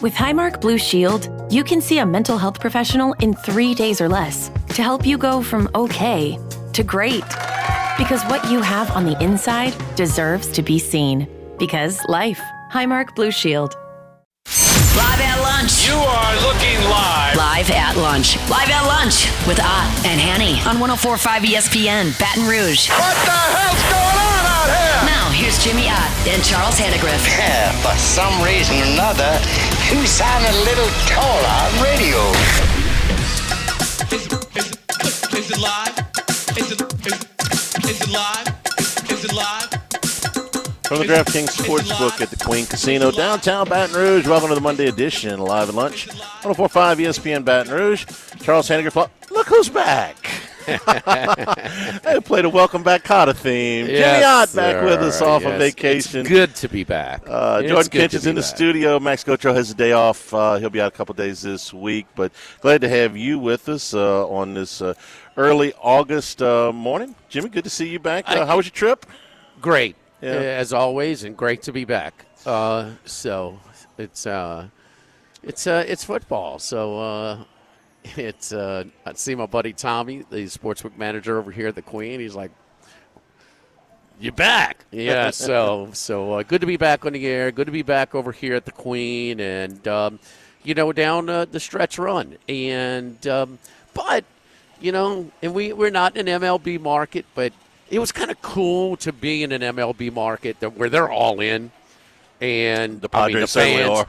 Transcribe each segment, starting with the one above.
With Highmark Blue Shield, you can see a mental health professional in 3 days or less to help you go from okay to great. Because what you have on the inside deserves to be seen. Because life. Highmark Blue Shield. Live at lunch. You are looking live. Live at lunch. Live at lunch with Ott and Hanny on 104.5 ESPN, Baton Rouge. What the hell's going on out here? Now, here's Jimmy Ott and Charles Hannegriff. Yeah, for some reason or another, you sound a little taller on radio. Is it live? Is it live? Is it live? From the DraftKings Sportsbook at the Queen Casino, downtown Baton Rouge. Welcome to the Monday edition of Live at Lunch. 104.5 ESPN Baton Rouge. Charles Hannegriff. Look who's back. I played a welcome back Cotta theme. Yes, Jimmy Ott back with us off yes. on vacation. It's good to be back. Jordan Kinch is in the studio. Max Gotro has a day off. He'll be out a couple days this week. But glad to have you with us on this early August morning. Jimmy, good to see you back. How was your trip? Great. Yeah. As always, and great to be back. So it's football. So I see my buddy Tommy, the sportsbook manager over here at the Queen. He's like, "You back?" Yeah. So good to be back on the air. Good to be back over here at the Queen, and down the stretch run. And but and we're not in an MLB market, but it was kind of cool to be in an MLB market where they're all in, and the Padres certainly are.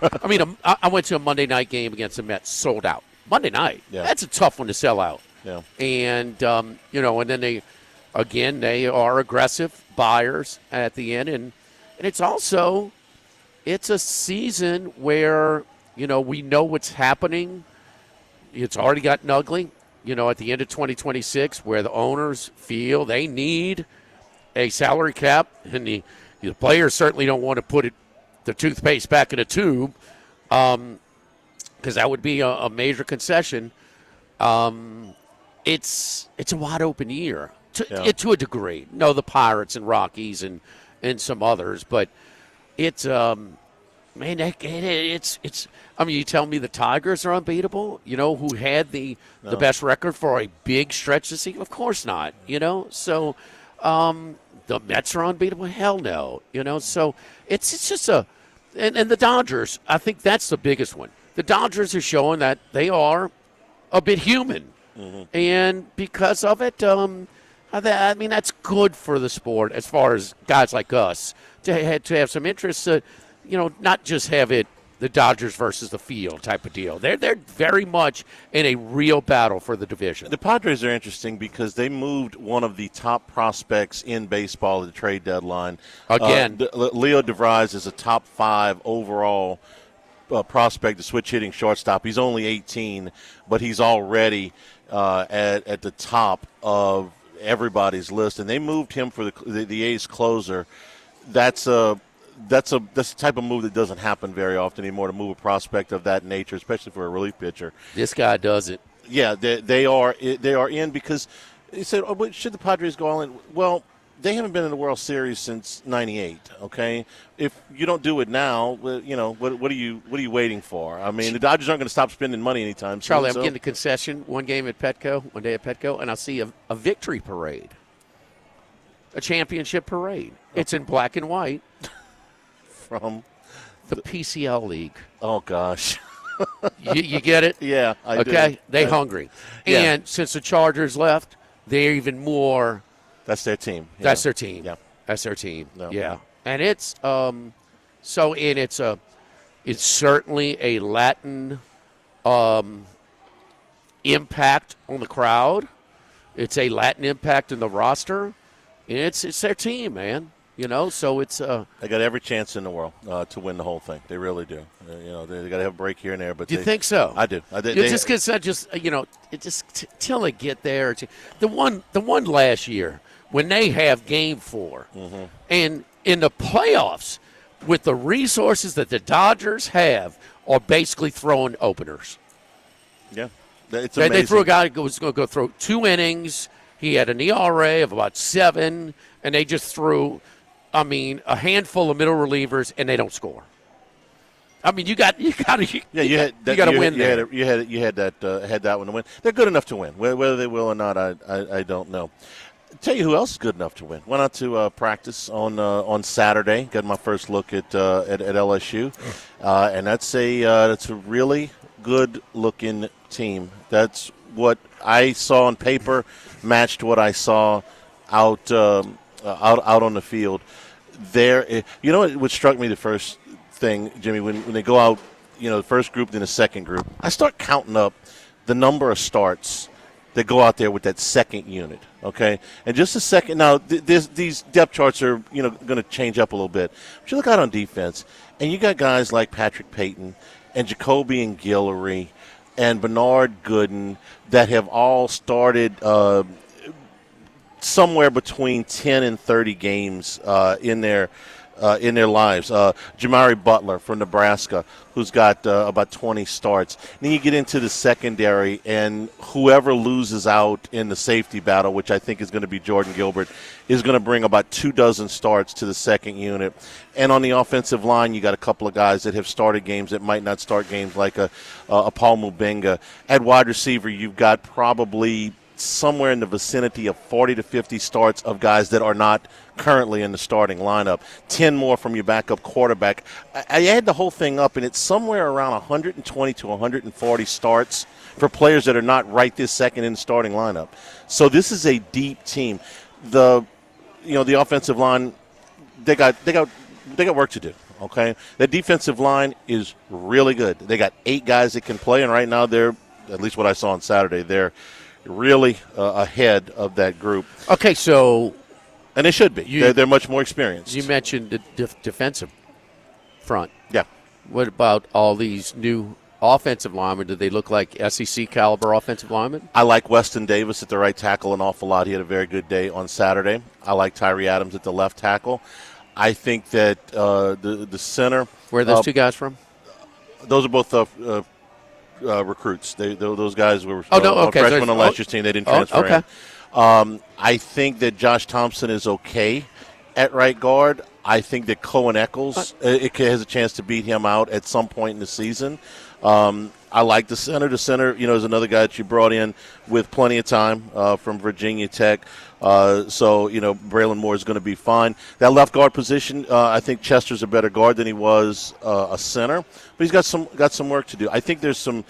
I went to a Monday night game against the Mets, sold out. Monday night, yeah. That's a tough one to sell out. Yeah. And and then they are aggressive buyers at the end, and it's also it's a season where we know what's happening. It's already gotten ugly. At the end of 2026, where the owners feel they need a salary cap, and the players certainly don't want to put the toothpaste back in a tube, because that would be a major concession. It's a wide open year to a degree. No, the Pirates and Rockies and some others, but it's it's. You tell me the Tigers are unbeatable? Who had the best record for a big stretch this season? Of course not. So the Mets are unbeatable? Hell no. So it's just and the Dodgers. I think that's the biggest one. The Dodgers are showing that they are a bit human, and because of it, that's good for the sport as far as guys like us to have some interest. Not just have it the Dodgers versus the field type of deal. They're very much in a real battle for the division. The Padres are interesting because they moved one of the top prospects in baseball at the trade deadline. Again. Leo DeVries is a top 5 overall prospect to switch hitting shortstop. He's only 18, but he's already at the top of everybody's list. And they moved him for the A's closer. That's the type of move that doesn't happen very often anymore, to move a prospect of that nature, especially for a relief pitcher. This guy does it. Yeah, they are in because you said, but should the Padres go all in? Well, they haven't been in the World Series since '98. Okay, if you don't do it now, what are you waiting for? The Dodgers aren't going to stop spending money anytime soon. Charlie, I'm getting a concession one day at Petco, and I see a victory parade, a championship parade. It's in black and white. From the PCL League. Oh, gosh. you get it? Yeah, I do. Okay, they hungry. Yeah. And since the Chargers left, they're even more. That's their team. Yeah. That's their team. Yeah. That's their team. No. Yeah. And it's it's certainly a Latin impact on the crowd. It's a Latin impact in the roster. And it's their team, man. So it's they got every chance in the world to win the whole thing. They really do. They got to have a break here and there. But do you think so? I do. Just because it just till they get there. The one last year when they have Game 4, and in the playoffs with the resources that the Dodgers have, are basically throwing openers. Yeah, it's amazing. They threw a guy who was going to go throw 2 innings. He had an ERA of about 7, and they just threw. A handful of middle relievers, and they don't score. I mean, you got to win there. You had that one to win. They're good enough to win. Whether they will or not, I don't know. Tell you who else is good enough to win. Went out to practice on Saturday. Got my first look at LSU, and that's a really good looking team. That's what I saw on paper, matched what I saw out on the field. There, you know what struck me the first thing, Jimmy, when they go out, the first group, then the second group, I start counting up the number of starts that go out there with that second unit, okay? And just a second, now these depth charts are, going to change up a little bit. But you look out on defense, and you got guys like Patrick Payton and Jacoby and Guillory and Bernard Gooden that have all started somewhere between 10 and 30 games in their lives. Jamari Butler from Nebraska, who's got about 20 starts. Then you get into the secondary, and whoever loses out in the safety battle, which I think is going to be Jordan Gilbert, is going to bring about 24 starts to the second unit. And on the offensive line, you got a couple of guys that have started games that might not start games, like a Paul Mubenga. At wide receiver, you've got probably somewhere in the vicinity of 40 to 50 starts of guys that are not currently in the starting lineup. 10 more from your backup quarterback. I add the whole thing up, and it's somewhere around 120 to 140 starts for players that are not right this second in the starting lineup. So this is a deep team. The offensive line, they got work to do. Okay, the defensive line is really good. They got 8 guys that can play, and right now they're, at least what I saw on Saturday, they're really ahead of that group. Okay, so and they should be. They're much more experienced. You mentioned the defensive front. Yeah. What about all these new offensive linemen? Do they look like SEC caliber offensive linemen? I like Weston Davis at the right tackle an awful lot. He had a very good day on Saturday. I like Tyree Adams at the left tackle. I think that the center. Where are those two guys from? Those are both recruits. Those guys were okay. freshmen on last year's team. They didn't transfer in. I think that Josh Thompson is okay at right guard. I think that Cohen Eccles has a chance to beat him out at some point in the season. I like the center. The center, is another guy that you brought in with plenty of time from Virginia Tech. So Braylon Moore is going to be fine. That left guard position, I think Chester's a better guard than he was a center, but he's got some work to do. I think there's some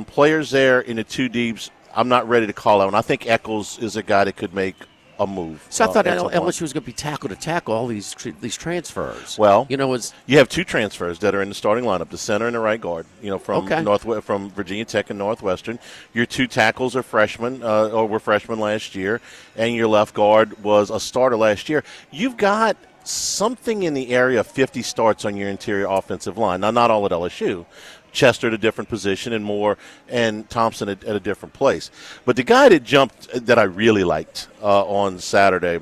players there in the two deeps. I'm not ready to call out, and I think Eccles is a guy that could make a move. So I thought LSU was going to be tackle to tackle all these transfers. Well, you have 2 transfers that are in the starting lineup: the center and the right guard. From Virginia Tech and Northwestern. Your 2 tackles are freshmen, or were freshmen last year, and your left guard was a starter last year. You've got something in the area of 50 starts on your interior offensive line. Now, not all at LSU. Chester at a different position, and Moore and Thompson at a different place. But the guy that jumped that I really liked on Saturday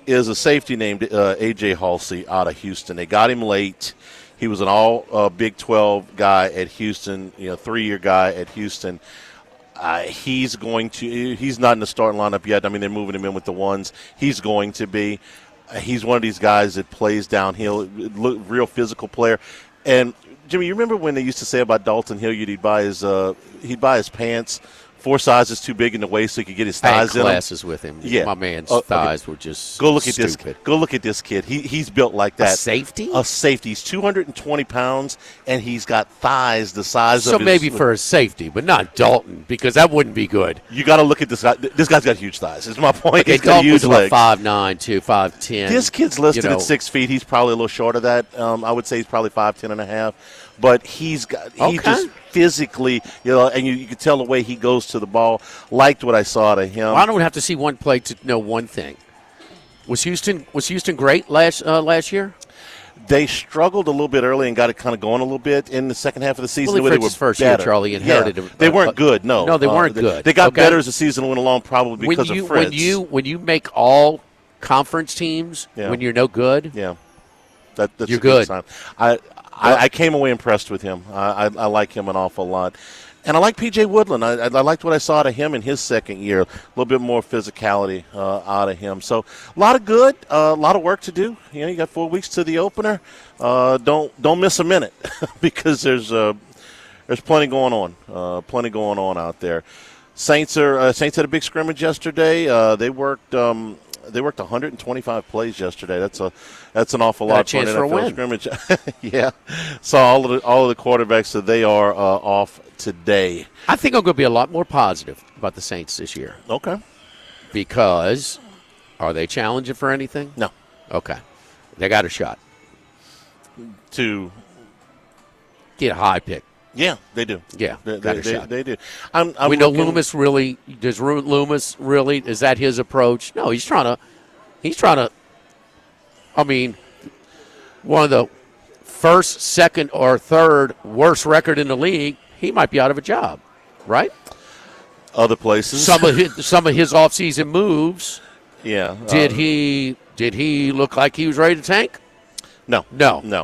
is a safety named A.J. Halsey out of Houston. They got him late. He was an all Big 12 guy at Houston, 3-year guy at Houston. He's not in the starting lineup yet. I mean, they're moving him in with the ones. He's going to be. He's one of these guys that plays downhill, real physical player. And Jimmy, you remember when they used to say about Dalton Hilliard, he'd buy his pants 4 sizes too big in the waist so he could get his thighs in them? Classes with him. Yeah. My man's thighs were just Go look at stupid. this kid. Go look at this kid. He's built like that. A safety? A safety. He's 220 pounds, and he's got thighs the size of his. So maybe for a safety, but not Dalton, because that wouldn't be good. You got to look at this guy. This guy's got huge thighs. Is my point. Okay, he's got huge legs. 5'9", 5'10". This kid's listed at 6 feet. He's probably a little short of that. I would say he's probably 5'10 and a half. But he's just physically, and you can tell the way he goes to the ball. Liked what I saw to him. Well, I don't have to see one play to know one thing. Was Houston great last year? They struggled a little bit early and got it kind of going a little bit in the second half of the season. Well, they were first better. year, Charlie inherited. Yeah. They weren't good. No, they weren't good. They got better as the season went along, probably because of Fritz. When you make all conference teams, when you're no good, that's you're a good sign. I came away impressed with him. I like him an awful lot. And I like P.J. Woodland. I liked what I saw out of him in his second year. A little bit more physicality out of him. So a lot of good, a lot of work to do. You got 4 weeks to the opener. Don't miss a minute because there's plenty going on. Plenty going on out there. Saints had a big scrimmage yesterday. They worked 125 plays yesterday. That's an awful lot for an NFL scrimmage. Yeah. Saw all of the quarterbacks, so they are off today. I think I'm going to be a lot more positive about the Saints this year. Okay. Because are they challenging for anything? No. Okay. They got a shot to get a high pick. Yeah, they do. Yeah, got a shot. They do. We know Loomis really. Does Loomis really? Is that his approach? No, he's trying to. I mean, one of the first, second, or third worst record in the league. He might be out of a job, right? Other places. Some of his offseason moves. Yeah. Did he look like he was ready to tank? No.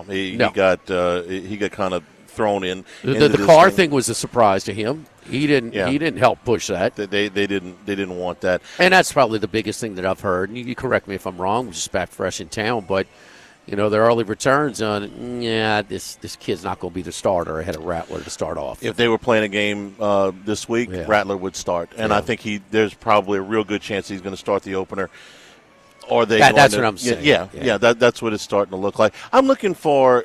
He got kind of thrown in. The car thing was a surprise to him. He didn't help push that. They didn't want that. And that's probably the biggest thing that I've heard. And you correct me if I'm wrong. I'm just back fresh in town, but their early returns on this kid's not going to be the starter ahead of Rattler to start off. If they were playing a game this week, Rattler would start, and I think there's probably a real good chance he's going to start the opener. Or that's what I'm saying. Yeah. That's what it's starting to look like. I'm looking for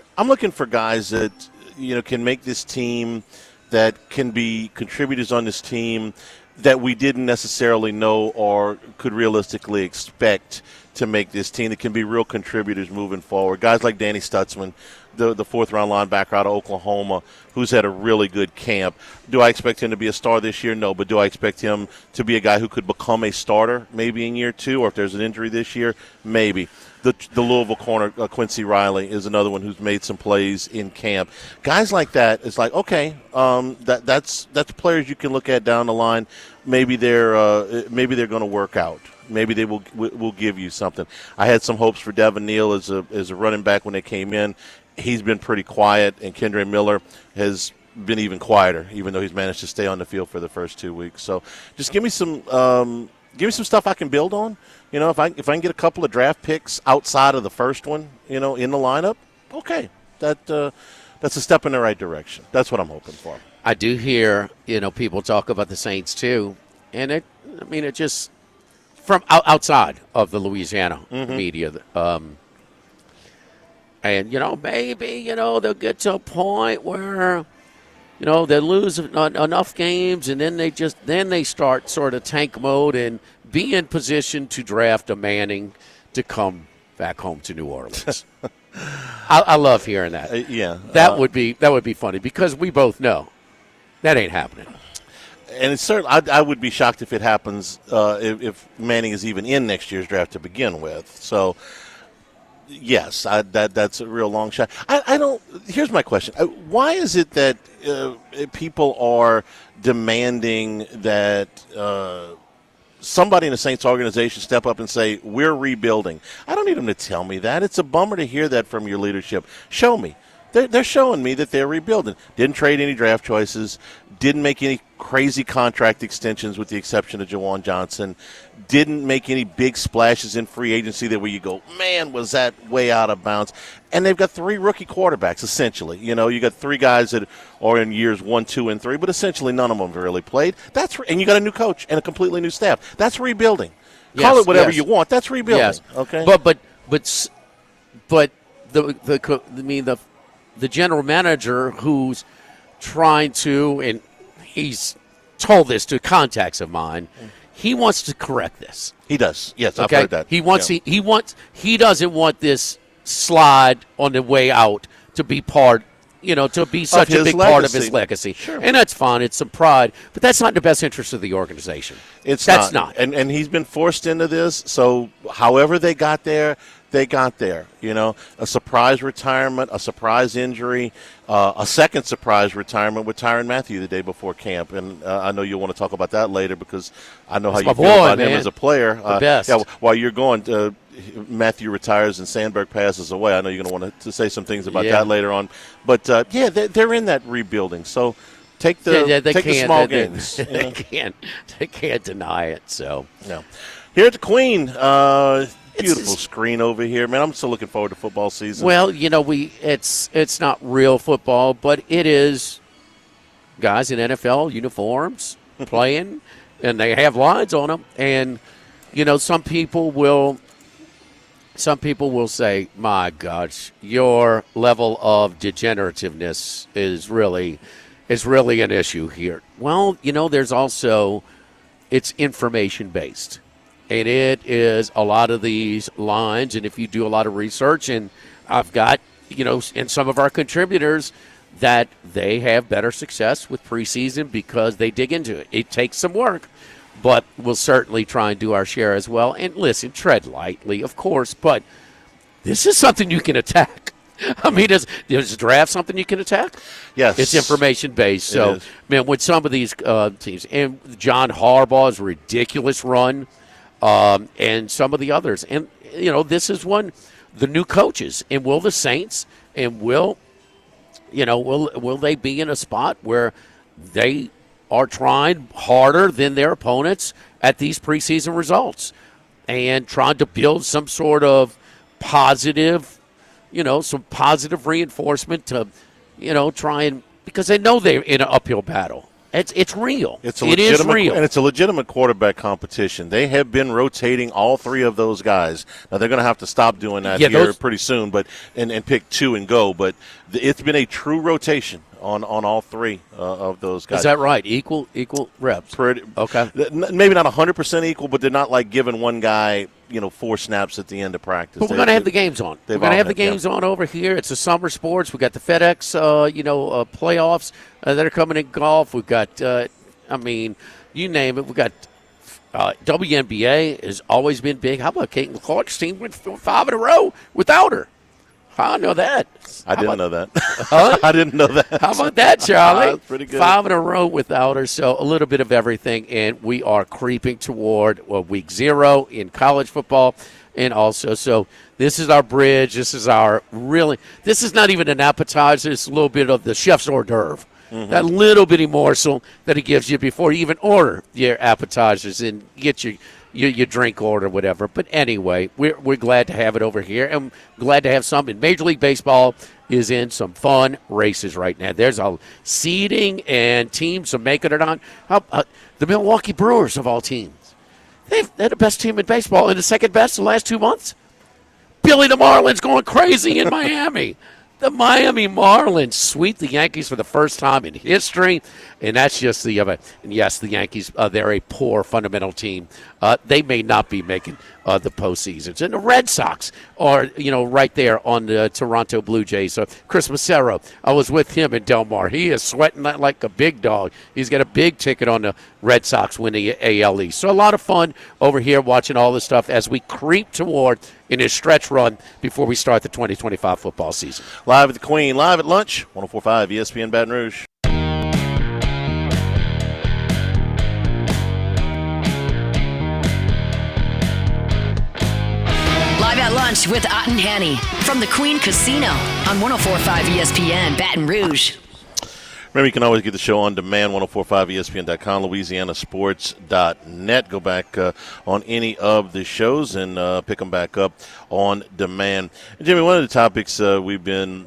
guys that can make this team, that can be contributors on this team that we didn't necessarily know or could realistically expect to make this team, that can be real contributors moving forward. Guys like Danny Stutzman, the fourth-round linebacker out of Oklahoma, who's had a really good camp. Do I expect him to be a star this year? No, but do I expect him to be a guy who could become a starter maybe in year two, or if there's an injury this year, maybe. The Louisville corner, Quincy Riley, is another one who's made some plays in camp. Guys like that, it's like, okay, that's players you can look at down the line. Maybe they're going to work out. Maybe they will give you something. I had some hopes for Devin Neal as a running back when they came in. He's been pretty quiet, and Kendre Miller has been even quieter, even though he's managed to stay on the field for the first 2 weeks. So just give me some stuff I can build on. If I can get a couple of draft picks outside of the first one, in the lineup, okay, that's a step in the right direction. That's what I'm hoping for. I do hear people talk about the Saints too, and it just from outside of the Louisiana media. And, maybe, they'll get to a point where, they lose enough games and then they start sort of tank mode and be in position to draft a Manning to come back home to New Orleans. I love hearing that. That would be funny because we both know that ain't happening. And it's certainly, I would be shocked if it happens if Manning is even in next year's draft to begin with. So, yes, that's a real long shot. I don't. Here's my question: why is it that people are demanding that somebody in the Saints organization step up and say we're rebuilding? I don't need them to tell me that. It's a bummer to hear that from your leadership. Show me. They're showing me that they're rebuilding. Didn't trade any draft choices. Didn't make any crazy contract extensions with the exception of Jawan Johnson. Didn't make any big splashes in free agency that where you go, man, was that way out of bounds. And they've got 3 rookie quarterbacks, essentially. You got 3 guys that are in years 1, 2, and 3, but essentially none of them have really played. And you got a new coach and a completely new staff. That's rebuilding. Call it whatever you want. That's rebuilding. Yes. Okay. But the general manager who's trying to, and he's told this to contacts of mine, he wants to correct this. He does. Yes, okay? I've heard that. He doesn't want this slide on the way out to be part, to be such a big part of his legacy. Sure. And that's fine. It's some pride, but that's not in the best interest of the organization. That's not. And he's been forced into this. So however they got there, they got there. A surprise retirement, a surprise injury, a second surprise retirement with Tyrann Mathieu the day before camp. And I know you'll want to talk about that later because I know how you feel about him as a player. The best. Yeah, while you're going, Mathieu retires and Sandberg passes away. I know you're going to want to say some things about that later on. But, they're in that rebuilding. So Take the they take the can't, small they, games. They can't deny it. So No. Here at the Queen, beautiful screen over here, man. I'm still looking forward to football season. Well, it's not real football, but it is guys in NFL uniforms playing, and they have lines on them. And some people will say, "My gosh, your level of degenerativeness is really an issue here." Well, there's also it's information based. And it is a lot of these lines, and if you do a lot of research, and I've got, and some of our contributors that they have better success with preseason because they dig into it. It takes some work, but we'll certainly try and do our share as well. And listen, tread lightly, of course, but this is something you can attack. I mean, is draft something you can attack? Yes. It's information-based. So, is. man, with some of these teams, and John Harbaugh's ridiculous run, and some of the others. And, this is one, the new coaches. And will the Saints, and will they be in a spot where they are trying harder than their opponents at these preseason results and trying to build some sort of positive, some positive reinforcement to, try and – because they know they're in an uphill battle. It's real. It is real. And it's a legitimate quarterback competition. They have been rotating all three of those guys. Now, they're going to have to stop doing that here pretty soon and pick two and go. But it's been a true rotation on all three of those guys. Is that right? Equal reps? Okay. Maybe not 100% equal, but they're not like giving one guy – 4 snaps at the end of practice. But we're going to have the games on. We're going to have the games on over here. It's a summer sports. We got the FedEx, playoffs that are coming in golf. We've got, you name it. We've got WNBA has always been big. How about Caitlin Clark's team went 5 in a row without her? I know that. I didn't know that. Huh? I didn't know that. How about that, Charlie? That's pretty good. 5 in a row without her, so a little bit of everything, and we are creeping toward week 0 in college football, and also, so this is our bridge. This is this is not even an appetizer. It's a little bit of the chef's hors d'oeuvre. Mm-hmm. That little bitty morsel that he gives you before you even order your appetizers and get your drink order, whatever. But anyway, we're glad to have it over here, and glad to have some. And Major League Baseball is in some fun races right now. There's a seeding, and teams are making it on. The Milwaukee Brewers, of all teams, they're the best team in baseball, and the second best the last 2 months. Billy the Marlin's going crazy in Miami. The Miami Marlins sweep the Yankees for the first time in history, and that's just and yes, the Yankees, they're a poor fundamental team. They may not be making the postseasons. And the Red Sox are, right there on the Toronto Blue Jays. So Chris Massero, I was with him in Del Mar. He is sweating like a big dog. He's got a big ticket on the Red Sox winning the AL East. So a lot of fun over here watching all this stuff as we creep toward in his stretch run before we start the 2025 football season. Live at the Queen, live at lunch, 104.5 ESPN Baton Rouge. Live at lunch with Ott and Hanny from the Queen Casino on 104.5 ESPN Baton Rouge. Remember, you can always get the show on demand, 1045ESPN.com, LouisianaSports.net. Go back on any of the shows and pick them back up on demand. And Jimmy, one of the topics we've been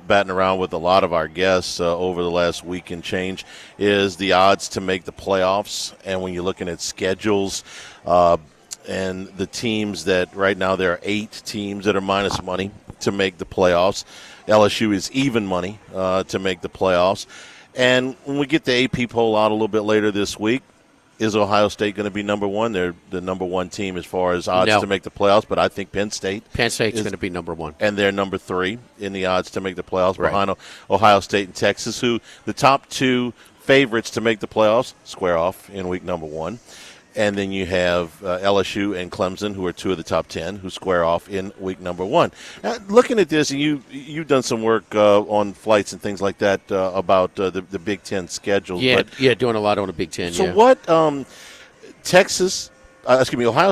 batting around with a lot of our guests over the last week and change is the odds to make the playoffs. And when you're looking at schedules and the teams that right now there are 8 teams that are minus money to make the playoffs. LSU is even money to make the playoffs. And when we get the AP poll out a little bit later this week, is Ohio State going to be number one? They're the number one team as far as odds to make the playoffs, but I think Penn State's going to be number one. And they're number 3 in the odds to make the playoffs behind Ohio State and Texas, who the top 2 favorites to make the playoffs square off in week number 1. And then you have LSU and Clemson, who are 2 of the top 10, who square off in week number 1. Now, looking at this, and you've done some work on flights and things like that about the Big Ten schedule. Yeah, doing a lot on the Big Ten. So what Ohio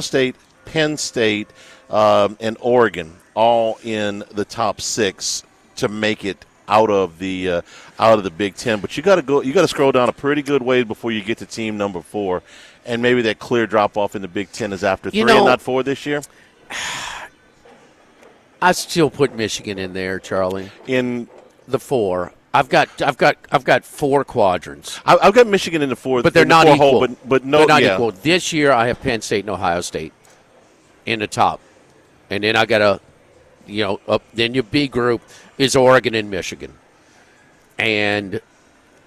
State, Penn State, and Oregon all in the top 6 to make it out of the out of the Big Ten. But you got to scroll down a pretty good way before you get to team number 4, and maybe that clear drop off in the Big Ten is after 3 and not 4 this year. I still put Michigan in there, Charlie. In the 4. I've got 4 quadrants. I've got Michigan in the 4, but they're not equal. But no, they're not equal. This year, I have Penn State and Ohio State in the top, and then I got then your B group is Oregon and Michigan, and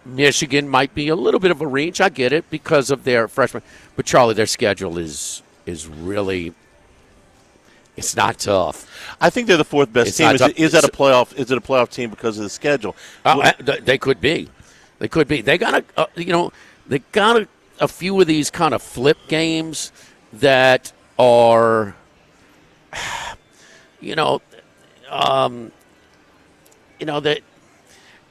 Michigan might be a little bit of a reach. I get it because of their freshmen, but Charlie, their schedule is really. It's not tough. I think they're the 4th best team. Is that a playoff? Is it a playoff team because of the schedule? They could be. They could be. They got a few of these kind of flip games that are, that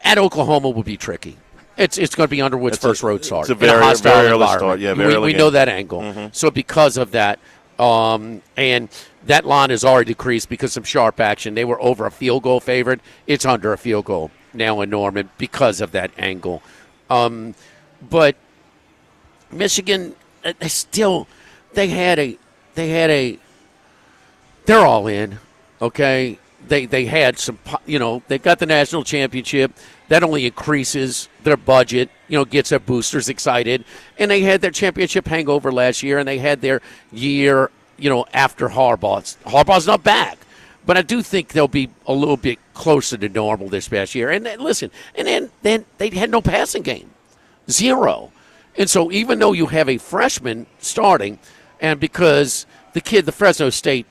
at Oklahoma would be tricky. It's going to be Underwood's first road start. It's a very early start. Yeah, we know that angle. Mm-hmm. So because of that, and that line has already decreased because of sharp action. They were over a field goal favorite. It's under a field goal now in Norman because of that angle. But Michigan, they're all in. Okay, they had some. They got the national championship. That only increases their budget. Gets their boosters excited, and they had their championship hangover last year, and they had their year. After Harbaugh's not back, but I do think they'll be a little bit closer to normal this past year. And then they had no passing game, 0. And so even though you have a freshman starting, and because the Fresno State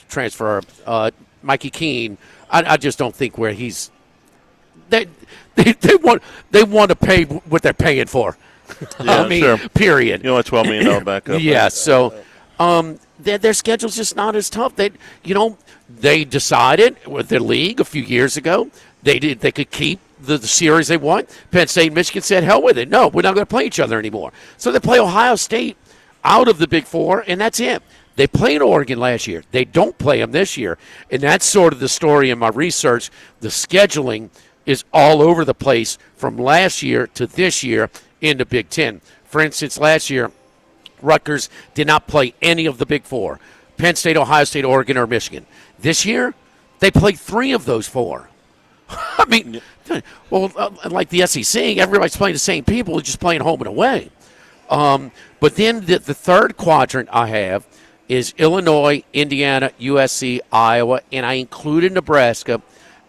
transfer, Mikey Keene, I just don't think where he's. They want to pay what they're paying for. Yeah, sure. Period. A $12 million backup. Yeah, so. Their schedule's just not as tough. They decided with their league a few years ago they could keep the series they want. Penn State and Michigan said, hell with it. No, we're not going to play each other anymore. So they play Ohio State out of the Big 4, and that's it. They played Oregon last year. They don't play them this year. And that's sort of the story in my research. The scheduling is all over the place from last year to this year in the Big 10. For instance, last year, Rutgers did not play any of the Big 4. Penn State, Ohio State, Oregon, or Michigan. This year, they played 3 of those 4. I mean, like the SEC, everybody's playing the same people, just playing home and away. But then the third quadrant I have is Illinois, Indiana, USC, Iowa, and I included Nebraska.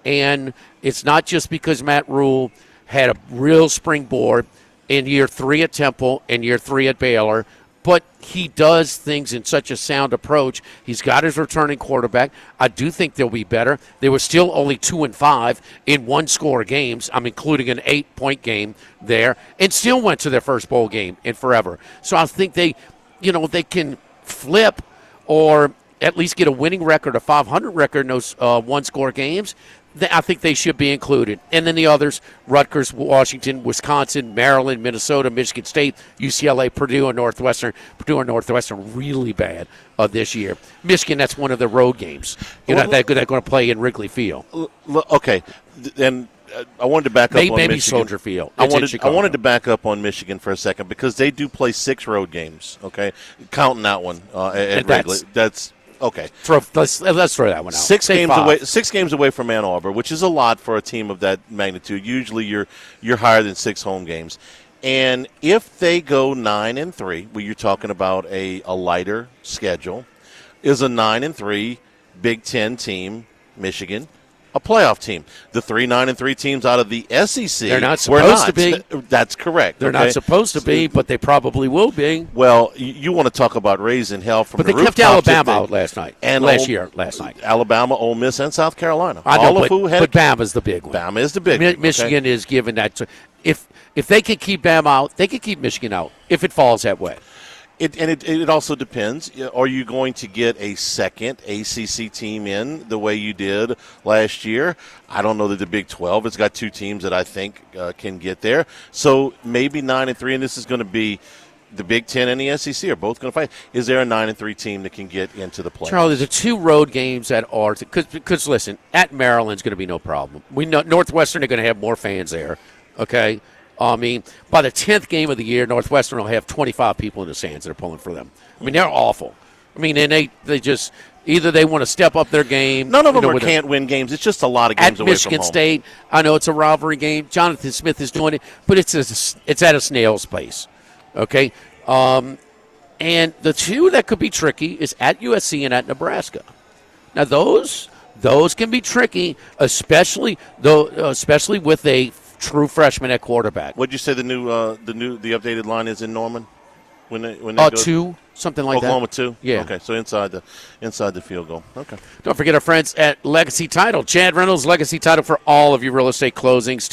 And it's not just because Matt Rule had a real springboard in year 3 at Temple and year 3 at Baylor, but he does things in such a sound approach. He's got his returning quarterback. I do think they'll be better. They were still only 2-5 in one-score games. I'm including an 8-point game there, and still went to their first bowl game in forever. So I think they can flip or at least get a winning record, a 500 record in those one-score games. I think they should be included. And then the others, Rutgers, Washington, Wisconsin, Maryland, Minnesota, Michigan State, UCLA, Purdue, and Northwestern. Purdue and Northwestern really bad this year. Michigan, that's one of the road games. They're going to play in Wrigley Field. Okay. And I wanted to back up on maybe Michigan. Soldier Field. I wanted to back up on Michigan for a second because they do play 6 road games, okay? Counting that one at Wrigley. That's okay. Let's throw that one out. 6 games away from Ann Arbor, which is a lot for a team of that magnitude. Usually you're higher than 6 home games. And if they go 9-3, where you're talking about a lighter schedule, is a 9-3 Big Ten team, Michigan, a playoff team. The 3 9-3 teams out of the SEC, they're not supposed to be. That's correct. They're not supposed to be, but they probably will be. Well, you want to talk about raising hell from the rooftops. But they kept Alabama out last night. And last night. Alabama, Ole Miss, and South Carolina. I know, but Bama's the big one. Bama is the big one. Michigan is given that. If they can keep Bama out, they can keep Michigan out if it falls that way. It also depends. Are you going to get a second ACC team in the way you did last year? I don't know that the Big 12 has got 2 teams that I think can get there. So maybe 9-3, and this is going to be the Big Ten and the SEC are both going to fight. Is there a 9-3 team that can get into the playoffs? Charlie, the two road games that are because listen, at Maryland's going to be no problem. We know Northwestern are going to have more fans there. Okay, I mean, by the 10th game of the year, Northwestern will have 25 people in the stands that are pulling for them. I mean, they're awful. I mean, and they just either they want to step up their game. None of them can't win games. It's just a lot of games at away Michigan from home. State. I know it's a rivalry game. Jonathan Smith is doing it, but it's at a snail's pace. Okay, and the two that could be tricky is at USC and at Nebraska. Now those can be tricky, especially with a true freshman at quarterback. What'd you say the updated line is in Norman? When they two, something like Oklahoma that. 2? Yeah. Okay, so inside the field goal. Okay. Don't forget our friends at Legacy Title. Chad Reynolds, Legacy Title for all of your real estate closings,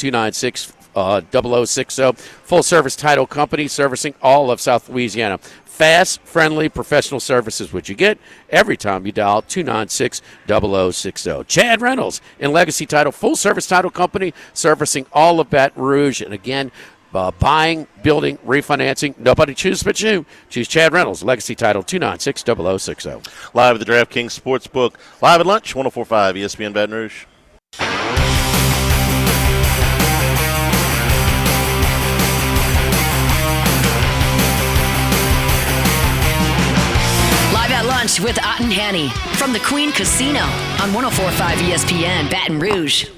296-0060. Full-service title company servicing all of South Louisiana. Fast, friendly, professional services, which you get every time you dial 296-0060. Chad Reynolds in Legacy Title, full-service title company servicing all of Baton Rouge. And again, buying, building, refinancing, nobody chooses but you. Choose Chad Reynolds, Legacy Title, 296-0060. Live at the DraftKings Sportsbook, live at lunch, 104.5 ESPN Baton Rouge. Live at lunch with Otten Hanny from the Queen Casino on 104.5 ESPN Baton Rouge.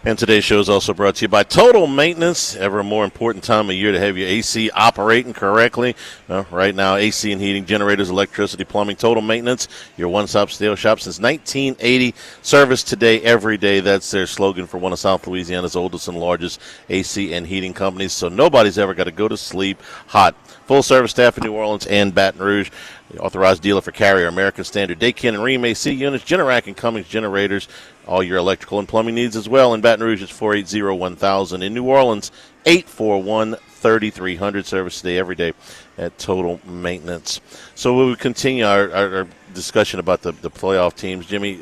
And today's show is also brought to you by Total Maintenance. Ever a more important time of year to have your AC operating correctly. Right now, AC and heating, generators, electricity, plumbing, Total Maintenance, your one-stop sales shop since 1980. Service today, every day. That's their slogan for one of South Louisiana's oldest and largest AC and heating companies. So nobody's ever got to go to sleep hot. Full-service staff in New Orleans and Baton Rouge. The authorized dealer for Carrier, American Standard, Daykin and Ream AC units, Generac and Cummins generators. All your electrical and plumbing needs as well. In Baton Rouge, it's 480-1000. In New Orleans, 841-3300. Service today, every day at Total Maintenance. So we will continue our discussion about the playoff teams, Jimmy.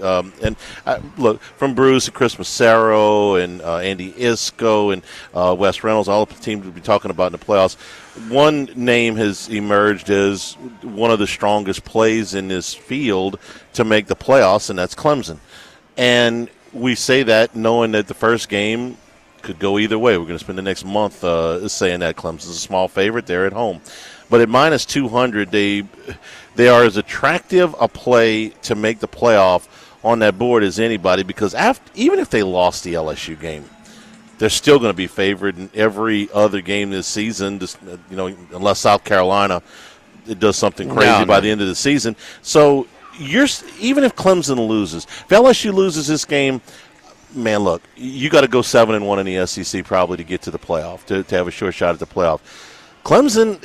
Look, from Bruce and Chris Massaro and Andy Isco and Wes Reynolds, all the teams we'll be talking about in the playoffs. One name has emerged as one of the strongest plays in this field to make the playoffs, and that's Clemson. And we say that knowing that the first game could go either way. We're going to spend the next month saying that Clemson's a small favorite. They're at home. But at minus 200, they are as attractive a play to make the playoff on that board as anybody because even if they lost the LSU game, they're still going to be favored in every other game this season, unless South Carolina does something crazy by the end of the season. So even if Clemson loses, if LSU loses this game, man, look, you got to go 7-1 in the SEC probably to get to the playoff, to have a sure shot at the playoff. Clemson,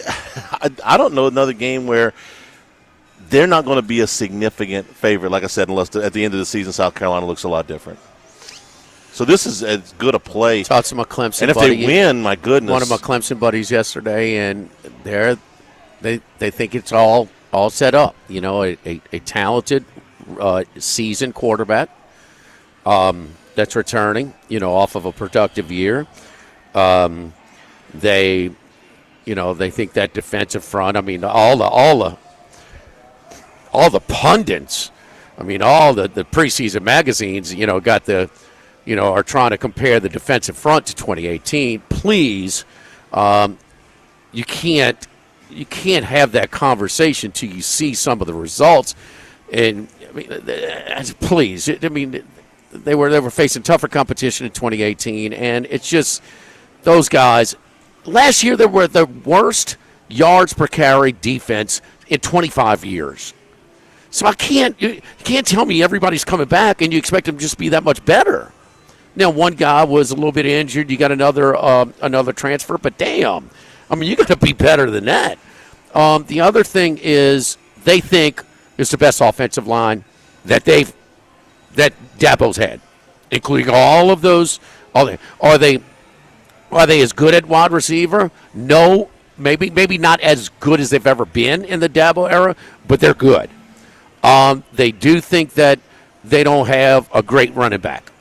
I don't know another game where they're not going to be a significant favorite, like I said, unless at the end of the season South Carolina looks a lot different. So this is as good a play. Talked to my Clemson and if buddy, they win, my goodness. One of my Clemson buddies yesterday, and they think it's all set up. You know, a talented, seasoned quarterback that's returning, off of a productive year. They think that defensive front. I mean, all the pundits. I mean, all the preseason magazines. Got the. Are trying to compare the defensive front to 2018. Please, you can't have that conversation till you see some of the results. And I mean, please, I mean, they were facing tougher competition in 2018, and it's just those guys. Last year, they were the worst yards per carry defense in 25 years. So you can't tell me everybody's coming back and you expect them to just be that much better. Now, one guy was a little bit injured. You got another transfer, but damn, I mean, you got to be better than that. The other thing is they think it's the best offensive line that Dabo's had, including all of those. Are they as good at wide receiver? No, maybe not as good as they've ever been in the Dabo era, but they're good. They do think that they don't have a great running back.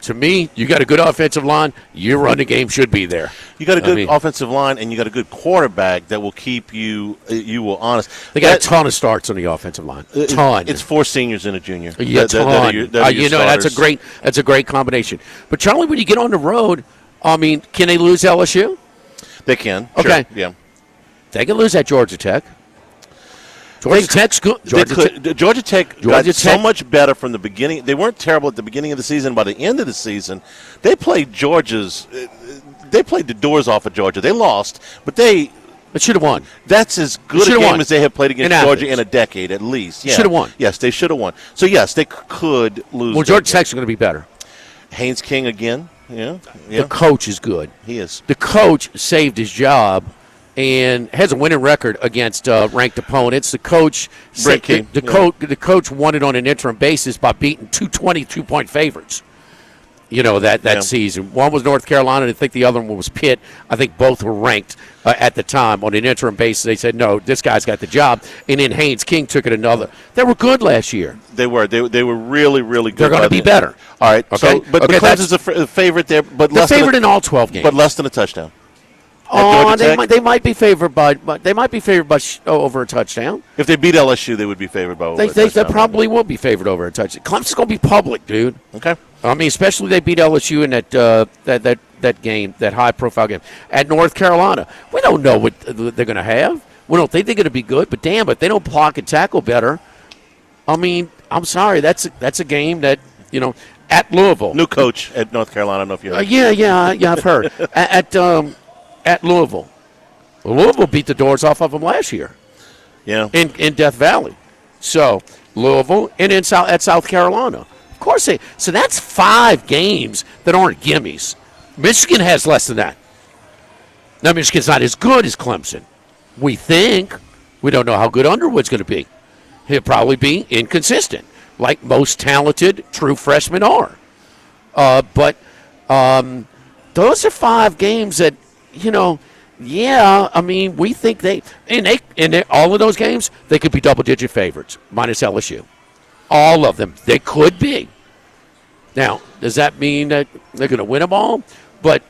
To me, you got a good offensive line, your running game should be there. You got a good offensive line, and you got a good quarterback that will keep you honest. They got a ton of starts on the offensive line. Ton. It's 4 seniors and a junior. Yeah, ton. That's a great combination. But Charlie, when you get on the road, I mean, can they lose LSU? They can. Okay. Sure. Yeah. They can lose at Georgia Tech. Georgia Tech's good. Georgia Tech got so much better from the beginning. They weren't terrible at the beginning of the season. By the end of the season, they played the doors off of Georgia. They lost, but they should have won. That's as good a game as they have played against Georgia in a decade, at least. Yeah. Should have won. Yes, they should have won. So, yes, they could lose. Well, Georgia Tech's going to be better. Haynes King again. Yeah. The coach is good. He is. The coach saved his job and has a winning record against ranked opponents. The coach the coach won it on an interim basis by beating 22-point favorites. That season. One was North Carolina, and I think the other one was Pitt. I think both were ranked at the time on an interim basis. They said, no, this guy's got the job. And then Haynes King took it another. They were good last year. They were. They were really, really good. They're going to be better. All right. Okay. But Clemson's a favorite there. But the favorite in all 12 games. But less than a touchdown. They might be favored by over a touchdown. If they beat LSU, they would be favored by over a touchdown. They probably will be favored over a touchdown. Clemson's going to be public, dude. Okay. I mean, especially they beat LSU in that game, that high-profile game at North Carolina. We don't know what they're going to have. We don't think they're going to be good, but damn, if they don't block and tackle better, I mean, I'm sorry, that's a game that at Louisville. New coach at North Carolina. I don't know if you heard. Yeah, I've heard at Louisville. Louisville beat the doors off of them last year. Yeah. In Death Valley. So Louisville and at South Carolina. Of course so that's 5 games that aren't gimmies. Michigan has less than that. Now Michigan's not as good as Clemson. We think. We don't know how good Underwood's going to be. He'll probably be inconsistent, like most talented true freshmen are. But those are 5 games that, I mean, we think all of those games, they could be double-digit favorites, minus LSU. All of them. They could be. Now, does that mean that they're going to win them all? But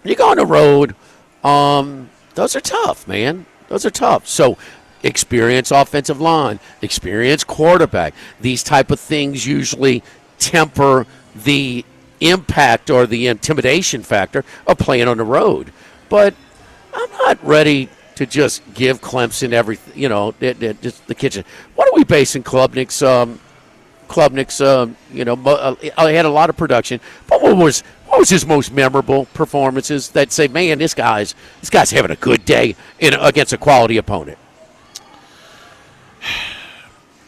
you go on the road, those are tough, man. Those are tough. So, experienced offensive line, experienced quarterback. These type of things usually temper the impact or the intimidation factor of playing on the road. But I'm not ready to just give Clemson everything, just the kitchen. What are we basing Klubnik's, I had a lot of production, but what was his most memorable performances that say, man, this guy's having a good day against a quality opponent?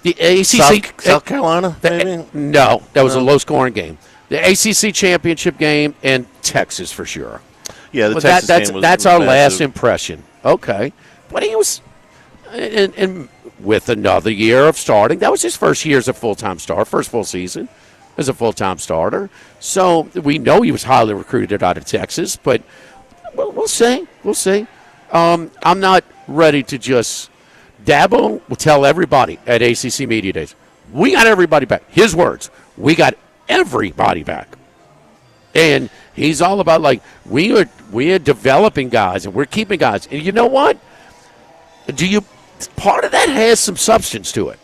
The ACC South Carolina, maybe? No, that was a low-scoring game. The ACC championship game and Texas for sure. Yeah, the Texas game was that's our massive. last impression. Okay, but he was, and with another year of starting, that was his first year as a full-time starter, first full season as a full-time starter. So we know he was highly recruited out of Texas, but we'll see. We'll see. I'm not ready to just. Dabo will tell everybody at ACC Media Days, we got everybody back. His words, we got everybody back. And he's all about, like, we are developing guys and we're keeping guys. And you know what? Part of that has some substance to it.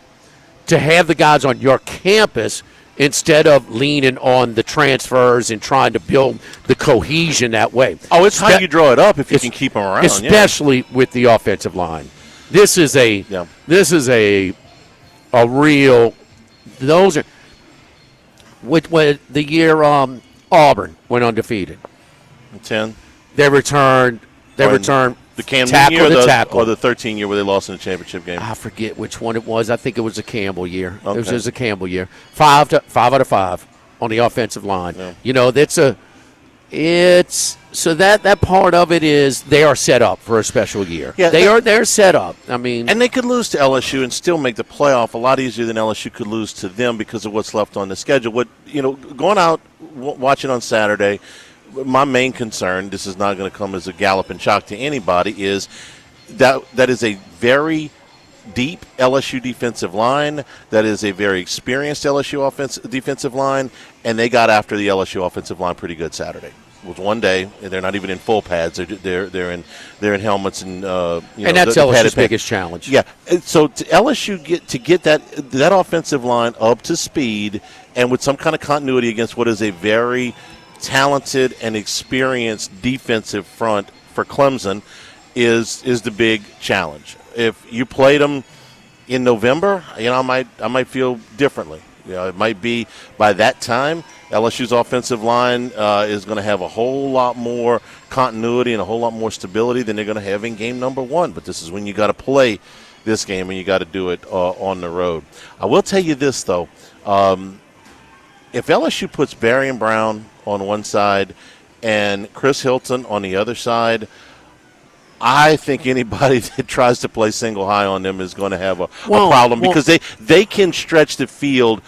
To have the guys on your campus instead of leaning on the transfers and trying to build the cohesion that way. Oh, it's how you draw it up if you can keep them around. Especially with the offensive line. This is a real. Those are with the year Auburn went undefeated. 10. They returned. The Campbell tackle year to tackle. Or the 13 year where they lost in the championship game. I forget which one it was. I think it was a Campbell year. Okay. It was a Campbell year. 5 out of 5 on the offensive line. Yeah. So that part of it is they are set up for a special year. Yeah, they're set up. I mean, and they could lose to LSU and still make the playoff a lot easier than LSU could lose to them because of what's left on the schedule. Going out watching on Saturday, my main concern, this is not going to come as a galloping shock to anybody, is that is a very deep LSU defensive line that is a very experienced LSU defensive line, and they got after the LSU offensive line pretty good Saturday. It was one day, and they're not even in full pads. They're in helmets and and that's LSU's biggest challenge. Yeah, so to LSU get that offensive line up to speed and with some kind of continuity against what is a very talented and experienced defensive front for Clemson is the big challenge. If you played them in November, I might feel differently. It might be by that time LSU's offensive line is going to have a whole lot more continuity and a whole lot more stability than they're going to have in game number 1. But this is when you got to play this game, and you got to do it on the road. I will tell you this, though. If LSU puts Barry and Brown on one side and Chris Hilton on the other side, I think anybody that tries to play single high on them is going to have a problem because they can stretch the field,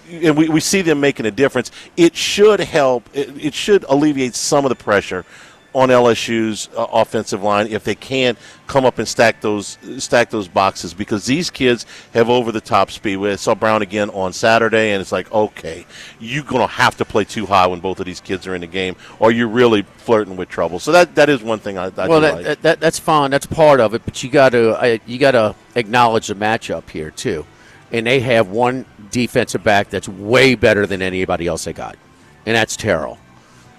and we see them making a difference. It should help. It should alleviate some of the pressure on LSU's offensive line if they can't come up and stack those boxes, because these kids have over-the-top speed. We saw Brown again on Saturday, and it's like, okay, you're going to have to play too high when both of these kids are in the game, or you're really flirting with trouble. So that is one thing I do like. That's fine. That's part of it, but you got to acknowledge the matchup here too. And they have one defensive back that's way better than anybody else they got, and that's Terrell.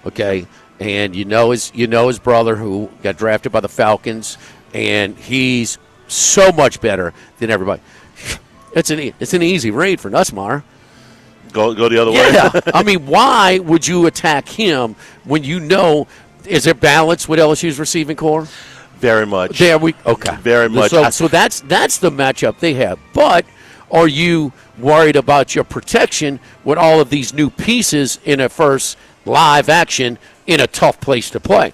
Okay. And you know his brother who got drafted by the Falcons, and he's so much better than everybody. It's an easy read for Nussmeier. Go the other way. Yeah, I mean, why would you attack him when you know? Is it balanced with LSU's receiving core? Very much. Okay. Very much. So that's the matchup they have. But are you worried about your protection with all of these new pieces in a first live action in a tough place to play?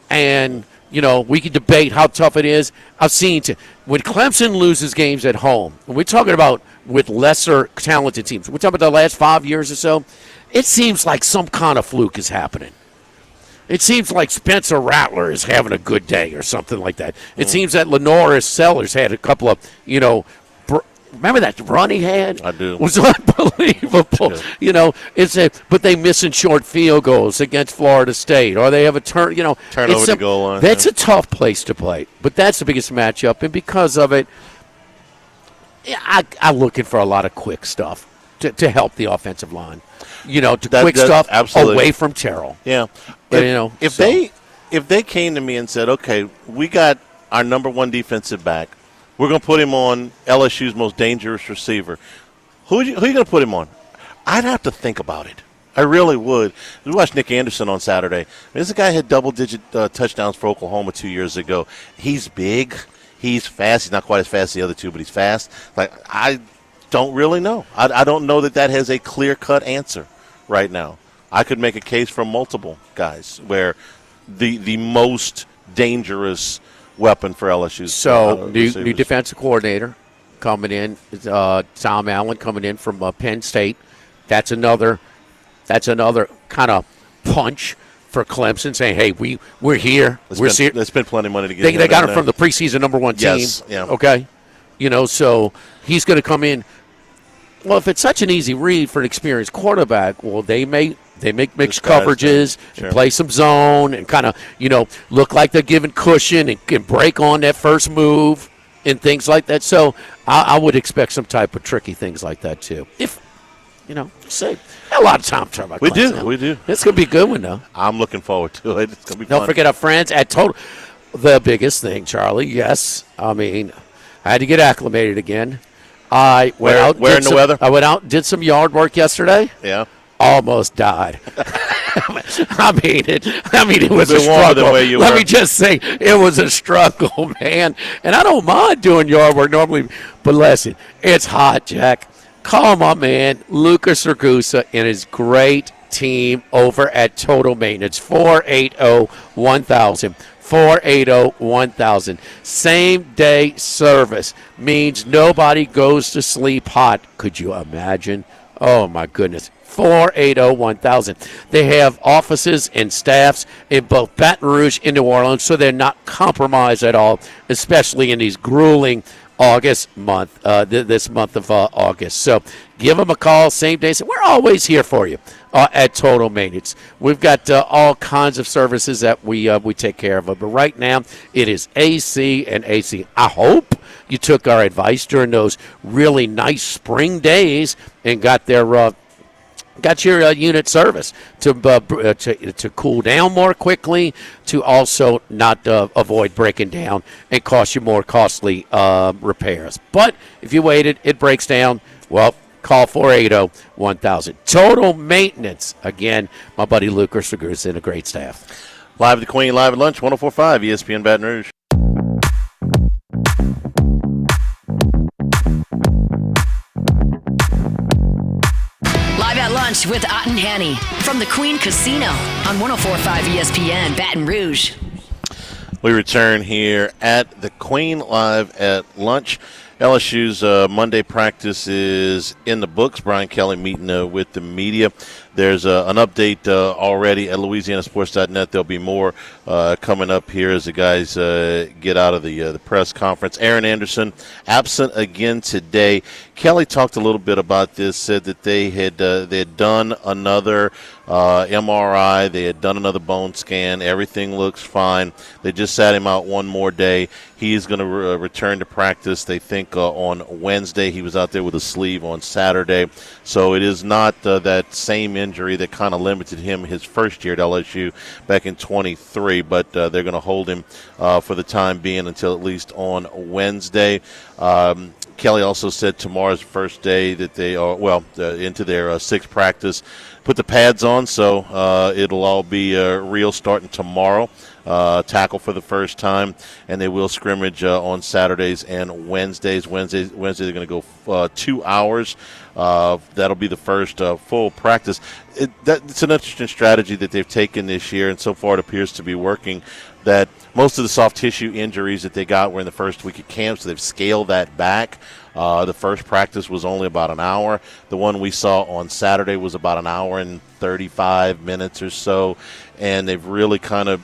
And, we can debate how tough it is. I've seen when Clemson loses games at home, and we're talking about with lesser talented teams, we're talking about the last 5 years or so, it seems like some kind of fluke is happening. It seems like Spencer Rattler is having a good day or something like that. It seems that Lenoris Sellers had a couple of, remember that run he had? I do. It was unbelievable. But they missing short field goals against Florida State, or they have a turn over the goal line. That's a tough place to play. But that's the biggest matchup, and because of it, I'm looking for a lot of quick stuff to help the offensive line. Quick stuff absolutely away from Terrell. Yeah. If they came to me and said, okay, we got our number one defensive back, we're going to put him on LSU's most dangerous receiver, who are you going to put him on? I'd have to think about it. I really would. We watched Nick Anderson on Saturday. This guy had double-digit touchdowns for Oklahoma 2 years ago. He's big. He's fast. He's not quite as fast as the other two, but he's fast. I don't really know. I don't know that has a clear-cut answer right now. I could make a case for multiple guys where the most dangerous weapon for LSU. So new defensive coordinator coming in, Tom Allen coming in from Penn State. That's another kind of punch for Clemson, saying, "Hey, we're here. They spent plenty of money to get. They got him from the preseason number one team. Yes, yeah. Okay, so he's going to come in. Well, if it's such an easy read for an experienced quarterback, well, they make mixed coverages and play some zone and kind of, look like they're giving cushion and can break on that first move and things like that. So I would expect some type of tricky things like that too. If, say a lot of time talking about Clemson. We do. It's going to be a good one, though. I'm looking forward to it. It's going to be fun. Don't forget our friends at Total. The biggest thing, Charlie, yes. I mean, I had to get acclimated again. I went out. Where in the weather? I went out and did some yard work yesterday. Yeah. Almost died. I mean, it was a struggle. Let me just say, it was a struggle, man. And I don't mind doing yard work normally, but listen, it's hot, Jack. Call my man, Lucas Ragusa, and his great team over at Total Maintenance, 480-1000. 480-1000. Same-day service means nobody goes to sleep hot. Could you imagine? Oh, my goodness. 480-1000. They have offices and staffs in both Baton Rouge and New Orleans, so they're not compromised at all, especially in these grueling August month, this month of August. So give them a call, same day. So we're always here for you at Total Maintenance. We've got all kinds of services that we take care of. But right now, it is AC and AC. I hope you took our advice during those really nice spring days and got your unit service to cool down more quickly, to also not avoid breaking down and cost you more costly repairs. But if you waited, it breaks down, well, call 480-1000. Total Maintenance. Again, my buddy Luke Ersager's and a great staff. Live at the Queen, live at lunch, 104.5 ESPN Baton Rouge. Live at lunch with Ott and Hanny from the Queen Casino on 104.5 ESPN Baton Rouge. We return here at the Queen live at lunch. LSU's Monday practice is in the books. Brian Kelly meeting with the media. There's an update already at LouisianaSports.net. There'll be more coming up here as the guys get out of the press conference. Aaron Anderson absent again today. Kelly talked a little bit about this, said that they had done another MRI. They had done another bone scan. Everything looks fine. They just sat him out one more day. He's going to return to practice, they think, on Wednesday. He was out there with a sleeve on Saturday. So it is not that same injury that kind of limited him his first year at LSU back in 23, but they're going to hold him for the time being until at least on Wednesday. Kelly also said tomorrow's the first day that they are, into their sixth practice. Put the pads on, so it'll all be real starting tomorrow. Tackle for the first time, and they will scrimmage on Saturdays and Wednesdays. Wednesday they're going to go 2 hours. That'll be the first full practice. It's an interesting strategy that they've taken this year, and so far it appears to be working, that most of the soft tissue injuries that they got were in the first week of camp, so they've scaled that back. The first practice was only about an hour. The one we saw on Saturday was about an hour and 35 minutes or so, and they've really kind of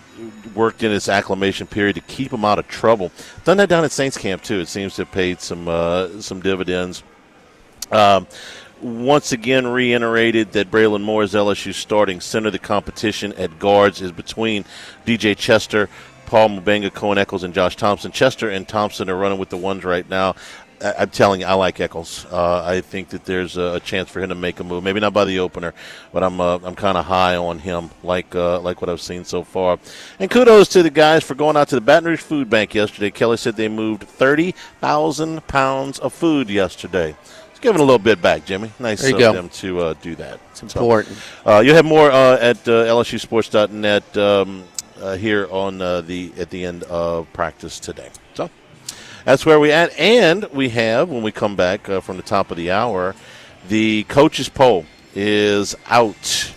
worked in this acclimation period to keep them out of trouble. Done that down at Saints camp, too. It seems to have paid some dividends. Once again reiterated that Braylon Moore is LSU's starting center. The competition at guards is between DJ Chester, Paul Mubenga, Cohen Eccles, and Josh Thompson. Chester and Thompson are running with the ones right now. I'm telling you, I like Eccles. I think that there's a chance for him to make a move. Maybe not by the opener, but I'm kind of high on him, like what I've seen so far. And kudos to the guys for going out to the Baton Rouge Food Bank yesterday. Kelly said they moved 30,000 pounds of food yesterday. Let's give it a little bit back, Jimmy. Nice of them to do that. It's important. You'll have more at LSUsports.net here on at the end of practice today. So that's where we at. And we have, when we come back from the top of the hour, the coaches poll is out.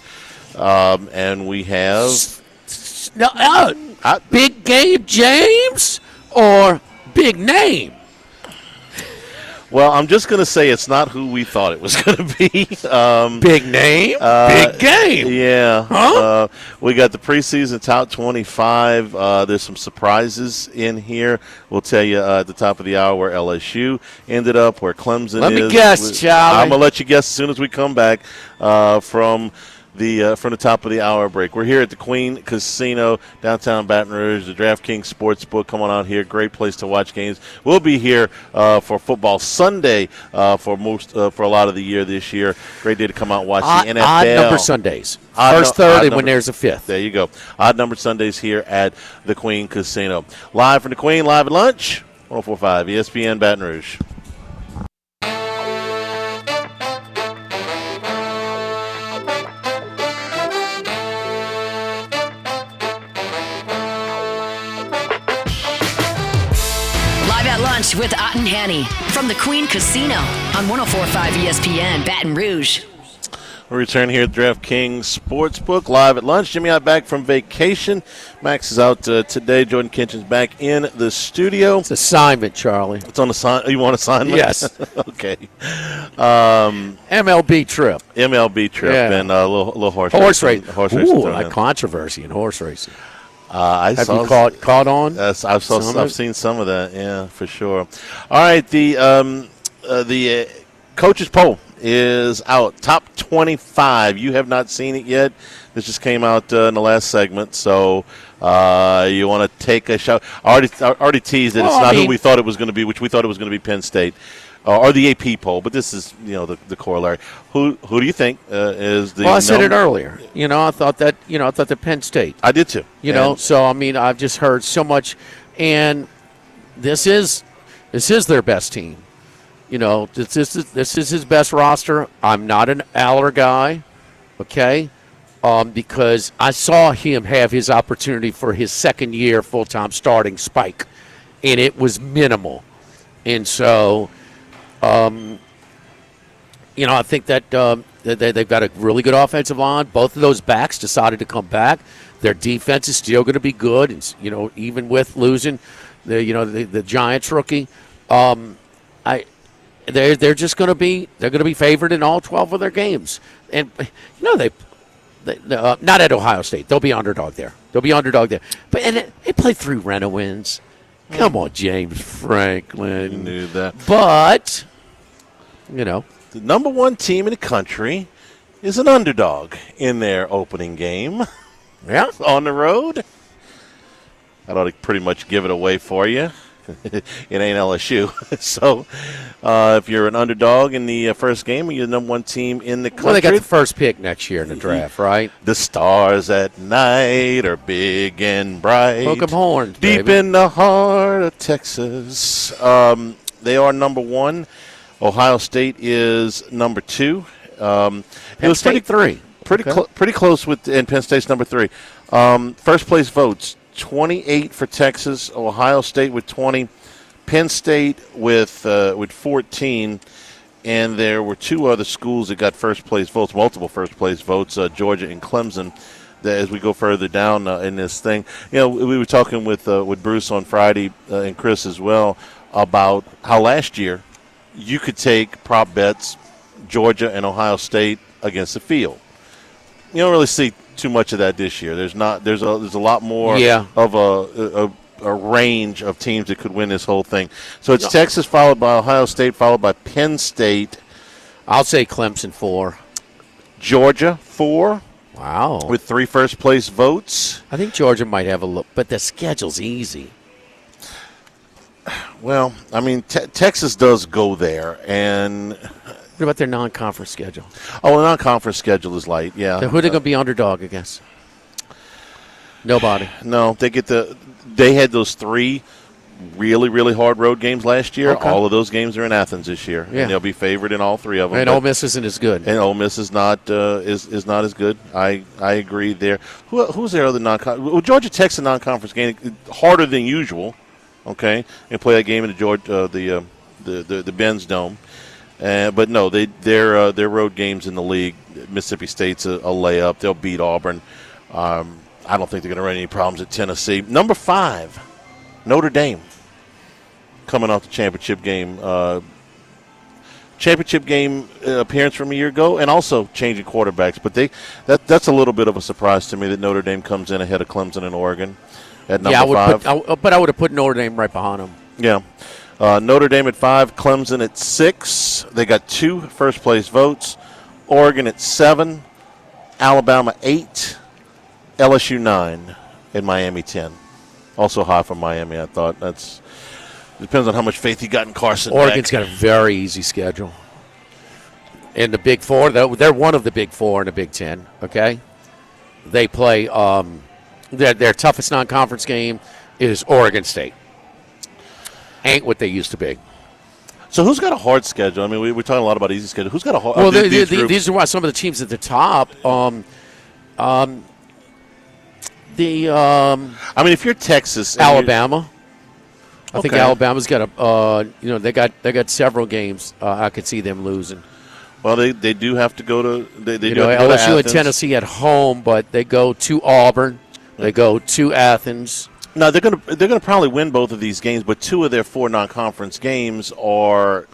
And we have Big Game James or Big Name? Well, I'm just going to say it's not who we thought it was going to be. Big name, big game. Yeah. Huh? We got the preseason top 25. There's some surprises in here. We'll tell you at the top of the hour where LSU ended up, where Clemson is. Let me guess, Charlie. I'm going to let you guess as soon as we come back from the top of the hour break. We're here at the Queen Casino, downtown Baton Rouge, the DraftKings Sportsbook. Come on out here. Great place to watch games. We'll be here for Football Sunday for a lot of the year this year. Great day to come out and watch the NFL. Odd number Sundays. First, third, and when there's a fifth. There you go. Odd number Sundays here at the Queen Casino. Live from the Queen, live at lunch, 104.5 ESPN Baton Rouge. With Ott and Hanny from the Queen Casino on 104.5 ESPN Baton Rouge. We return here at DraftKings Sportsbook, live at lunch. Jimmy out back from vacation. Max is out today. Jordan Kitchen's back in the studio. It's assignment, Charlie. It's on assignment. You want assignment? Yes. Okay. MLB trip. MLB trip and a little horse racing. Horse racing. Ooh, like controversy in horse racing. Have you caught on? Yes, I've seen some of that. Yeah, for sure. All right, the coaches poll is out. Top 25. You have not seen it yet. This just came out in the last segment, so you want to take a shot. I already teased that it's not who we thought it was going to be, which we thought it was going to be Penn State. Or the AP poll, but this is the corollary. Who do you think is the? Well, I said it earlier. I thought that Penn State. I did too. So I mean, I've just heard so much, and this is their best team. This is his best roster. I'm not an Aller guy, okay, because I saw him have his opportunity for his second year full-time starting spike, and it was minimal, and so. I think that they've got a really good offensive line. Both of those backs decided to come back. Their defense is still going to be good, and even with losing the Giants rookie, they're just going to be favored in all 12 of their games. And they not at Ohio State. They'll be underdog there. But they play 3 Rena wins. Come on, James Franklin. You knew that. But, the number 1 team in the country is an underdog in their opening game. Yeah. On the road. I ought to pretty much give it away for you. It ain't LSU. So, if you're an underdog in the first game, you're the number 1 team in the country. Well, they got the first pick next year in the draft, right? The stars at night are big and bright. Hook 'em horns, deep baby. in the heart of Texas. They are number 1. Ohio State is number 2. Penn State 3. Pretty close and Penn State's number 3. First place votes. 28 for Texas, Ohio State with 20, Penn State with 14, and there were 2 other schools that got first place votes, multiple first place votes, Georgia and Clemson. As we go further down in this thing, we were talking with Bruce on Friday and Chris as well about how last year you could take prop bets, Georgia and Ohio State against the field. You don't really see too much of that this year. There's a lot more of a range of teams that could win this whole thing. So it's Texas followed by Ohio State followed by Penn State. I'll say Clemson 4. Georgia 4. Wow. With 3 first place votes. I think Georgia might have a look, but the schedule's easy. Well, I mean, Texas does go there, and what about their non-conference schedule? Oh, the non-conference schedule is light, yeah. So who are they going to be underdog against? Nobody. No, they had those 3 really, really hard road games last year. Okay. All of those games are in Athens this year, and they'll be favored in all 3 of them. And Ole Miss isn't as good. And Ole Miss is not is not as good. I agree there. Who's their other non-conference? Well, Georgia Tech's a non-conference game, harder than usual. Okay, and play that game in the Benz Dome. But no, their road games in the league. Mississippi State's a layup. They'll beat Auburn. I don't think they're going to run any problems at Tennessee. Number 5, Notre Dame, coming off the championship game. Appearance from a year ago, and also changing quarterbacks. But that's a little bit of a surprise to me that Notre Dame comes in ahead of Clemson and Oregon at number 5. But I would have put Notre Dame right behind them. Yeah. Notre Dame at 5, Clemson at 6. They got 2 first-place votes. Oregon at 7, Alabama 8, LSU 9, and Miami 10. Also high for Miami, I thought. Depends on how much faith you got in Carson. Oregon's got a very easy schedule. In the Big 4, they're one of the Big 4 in the Big 10, okay? They play their toughest non-conference game is Oregon State. Ain't what they used to be. So who's got a hard schedule? I mean, we're talking a lot about easy schedule. Who's got a hard? Well, these are why some of the teams at the top. I mean, if you're Texas, Alabama. I think Alabama's got they got several games. I could see them losing. Well, they do have to go to they You do know, have to go to LSU and Athens. Tennessee at home, but they go to Auburn, they go to Athens. No, they're gonna probably win both of these games, but 2 of their 4 non-conference games are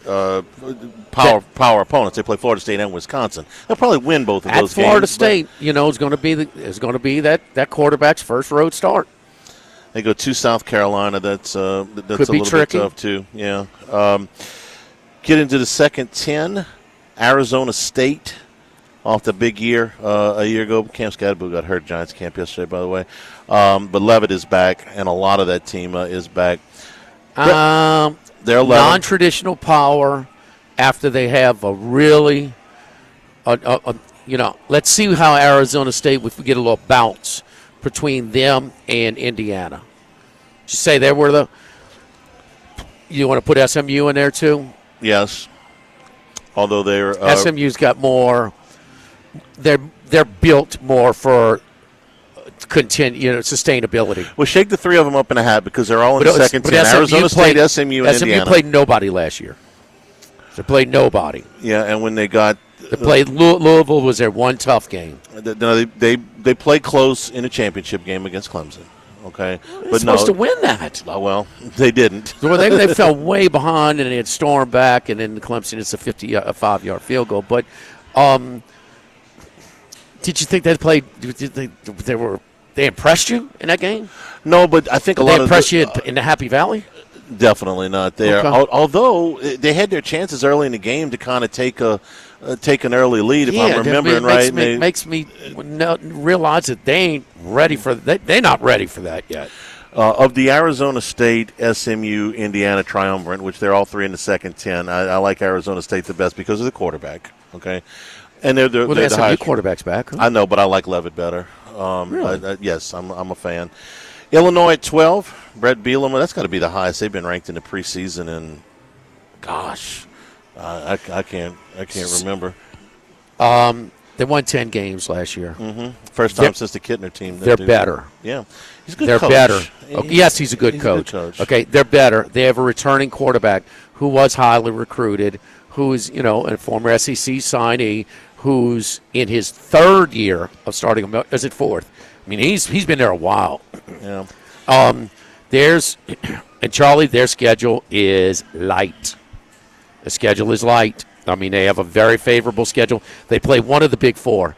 power opponents. They play Florida State and Wisconsin. They'll probably win both of those games. At Florida State, you know, is going to be that quarterback's first road start. They go to South Carolina. That's a little tricky. bit tough too. Yeah. Get into the second 10. Arizona State off the big year a year ago. Cam Scadaboo got hurt Giants camp yesterday, by the way. But Levitt is back, and a lot of that team is back. They're 11. Non-traditional power after they have a really, let's see how Arizona State, if we get a little bounce between them and Indiana. Did you say they were you want to put SMU in there too? Yes. Although they're SMU's got more. They're built more for sustainability. Well, shake the 3 of them up in a hat because they're all in the second 10. Arizona State, SMU, and Indiana. SMU played nobody last year. They played nobody. Yeah, and when they got They played Louisville was their one tough game. No, they played close in a championship game against Clemson. Okay, They're supposed to win that. Well, they didn't. Well, they fell way behind and they had stormed back, and then Clemson it's a 5-yard field goal. But did you think they played? They impressed you in that game? No, but I think Did they impress you in the Happy Valley? Definitely not there. Okay. Although they had their chances early in the game to kind of take an early lead, if I'm remembering right. Makes me realize that they ain't ready for they're not ready for that yet. Of the Arizona State, SMU, Indiana triumvirate, which they're all 3 in the second 10, I like Arizona State the best because of the quarterback. Okay, and they're the SMU highest. quarterback's back. Huh? I know, but I like Levitt better. Really? Yes, I'm a fan. Illinois at 12. Brett Bielema, that's got to be the highest they've been ranked in the preseason. And gosh, I can't remember. They won 10 games last year. Mm-hmm. First time since the Kittner team. They're better. Yeah, he's a good they're coach. Better. Okay, yes, he's a good coach. Okay, they're better. They have a returning quarterback who was highly recruited, who is a former SEC signee, who's in his 3rd year of starting. Is it 4th? I mean, he's been there a while. Yeah. And Charlie, their schedule is light. The schedule is light. I mean, they have a very favorable schedule. They play one of the Big 4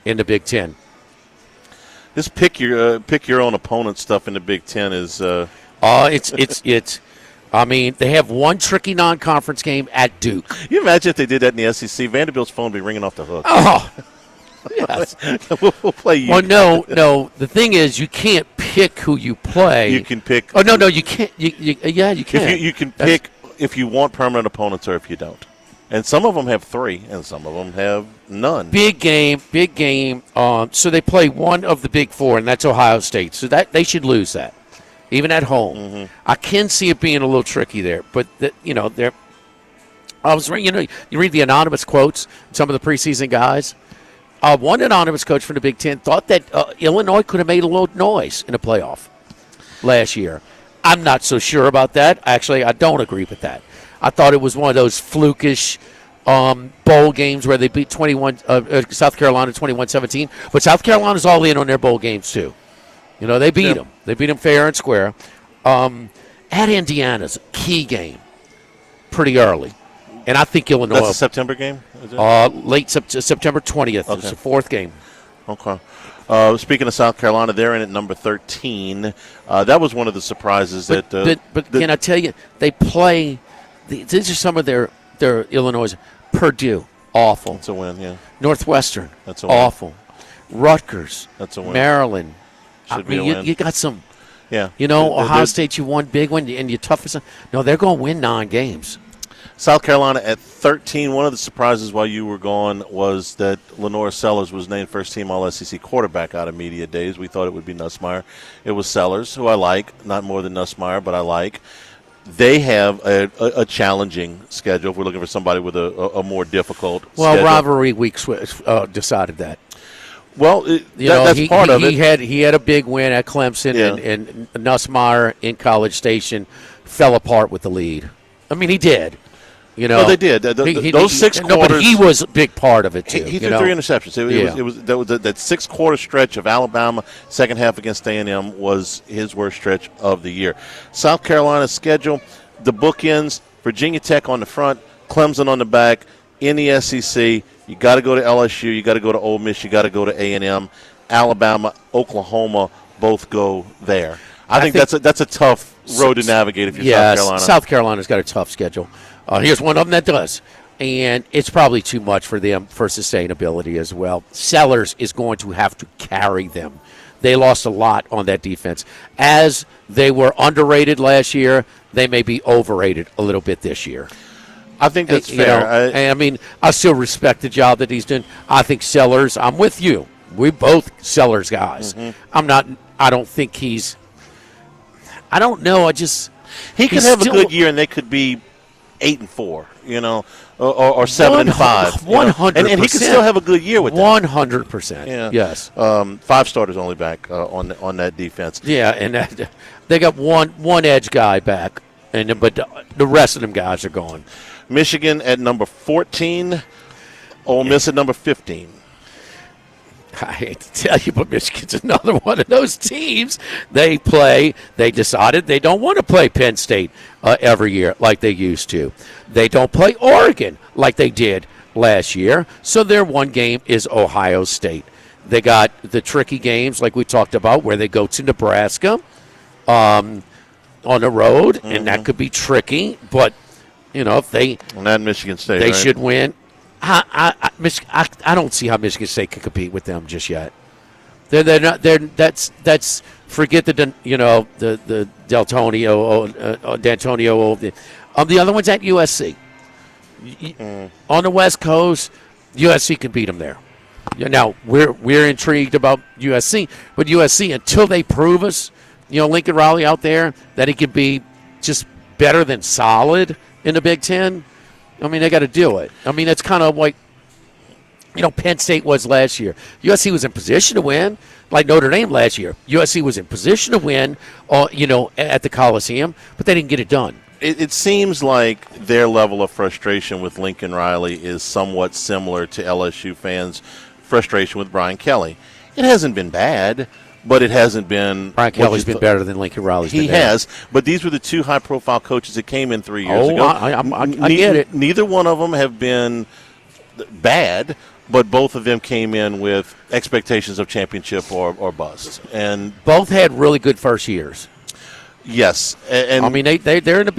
in the Big 10. This pick your own opponent stuff in the Big 10 is. It's. I mean, they have one tricky non-conference game at Duke. Can you imagine if they did that in the SEC? Vanderbilt's phone would be ringing off the hook. Oh. Yes. We'll play you. Well, no. The thing is, you can't pick who you play. You can pick. Oh, no, you can't. You can. You can pick if you want permanent opponents or if you don't. And some of them have 3, and some of them have none. Big game. So they play one of the Big 4, and that's Ohio State. So that they should lose that, even at home. Mm-hmm. I can see it being a little tricky there, but they're. I was you read the anonymous quotes. Some of the preseason guys. One anonymous coach from the Big 10 thought that Illinois could have made a little noise in the playoff last year. I'm not so sure about that. Actually, I don't agree with that. I thought it was one of those flukish bowl games where they beat South Carolina 21-17. But South Carolina's all in on their bowl games, too. They beat them. They beat them fair and square. At Indiana's a key game pretty early. And I think Illinois. That's a September game? Is it? Late September 20th. Okay. It's the 4th game. Okay. Speaking of South Carolina, they're in at number 13. That was one of the surprises. But can I tell you, they play. These are some of their Illinois. Purdue, awful. That's a win, yeah. Northwestern, that's a win. Awful. Rutgers, that's a win. Maryland. Should be a win. You got some. Yeah. Ohio State, you won big one, and you're toughest. No, they're going to win 9 games. South Carolina at 13. One of the surprises while you were gone was that Lenore Sellers was named first-team All-SEC quarterback out of media days. We thought it would be Nussmeier. It was Sellers, who I like, not more than Nussmeier, but I like. They have a challenging schedule if we're looking for somebody with a more difficult schedule. Rivalry weeks decided that. Well, that's part of it. He had a big win at Clemson, and Nussmeier in College Station fell apart with the lead. I mean, he did. You know, Well, they did. Those 6 quarters. No, but he was a big part of it too. He threw 3 interceptions. It was that 6-quarter stretch of Alabama second half against A&M was his worst stretch of the year. South Carolina's schedule, the bookends: Virginia Tech on the front, Clemson on the back. In the SEC, you got to go to LSU, you got to go to Ole Miss, you got to go to A&M, Alabama, Oklahoma, both go there. I think that's a tough road to navigate if you're South Carolina. South Carolina's got a tough schedule. Here's one of them that does, and it's probably too much for them for sustainability as well. Sellers is going to have to carry them. They lost a lot on that defense. As they were underrated last year, they may be overrated a little bit this year. I think that's fair. I mean, I still respect the job that he's doing. I think Sellers, I'm with you. We both Sellers guys. Mm-hmm. I don't think he's – I don't know. He could have a good year, and they could be 8-4, or 7-5. 100%. And he could still have a good year with that. 100%. Yeah. Yes. 5 starters only back on that defense. Yeah, and they got one edge guy back, but the rest of them guys are gone. Michigan at number 14, Ole Miss at number 15. I hate to tell you, but Michigan's another one of those teams. They decided they don't want to play Penn State every year like they used to. They don't play Oregon like they did last year, so their one game is Ohio State. They got the tricky games like we talked about where they go to Nebraska on the road, and that could be tricky, but if they – and that Michigan State, they should win. I don't see how Michigan State can compete with them just yet. They're not. That's forget the D'Antonio. The other one's at USC. On the West Coast, USC can beat them there. Now we're intrigued about USC, but USC until they prove us, Lincoln Riley out there that he can be just better than solid in the Big Ten. I mean, they got to do it. I mean, it's kind of like, Penn State was last year. USC was in position to win, like Notre Dame last year. USC was in position to win, at the Coliseum, but they didn't get it done. It seems like their level of frustration with Lincoln Riley is somewhat similar to LSU fans' frustration with Brian Kelly. It hasn't been bad, but it hasn't been. Brian Kelly's been better than Lincoln Riley's been. He has, but these were the 2 high-profile coaches that came in 3 years ago. I get it. Neither one of them have been bad, but both of them came in with expectations of championship or bust. And both had really good first years. Yes, and I mean they're in the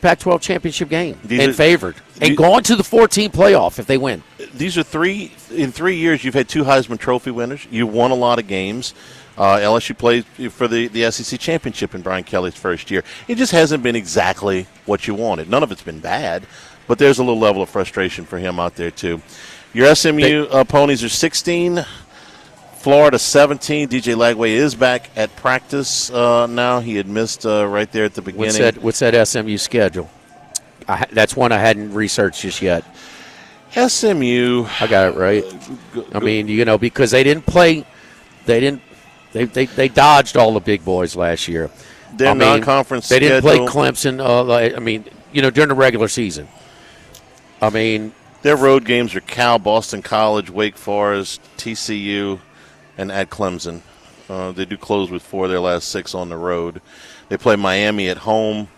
Pac-12 championship game and favored and going to the 14 playoff if they win. These are 3 years. You've had 2 Heisman Trophy winners. You won a lot of games. LSU played for the SEC championship in Brian Kelly's first year. It just hasn't been exactly what you wanted. None of it's been bad, but there's a little level of frustration for him out there too. Your SMU Ponies are 16. Florida 17. DJ Lagway is back at practice now. He had missed right there at the beginning. What's that SMU schedule? That's one I hadn't researched just yet. SMU. I got it right. I mean, because they didn't play. They dodged all the big boys last year. Their non-conference They didn't schedule. play Clemson. During the regular season. I mean, their road games are Cal, Boston College, Wake Forest, TCU, and at Clemson. They do close with 4 of their last 6 on the road. They play Miami at home.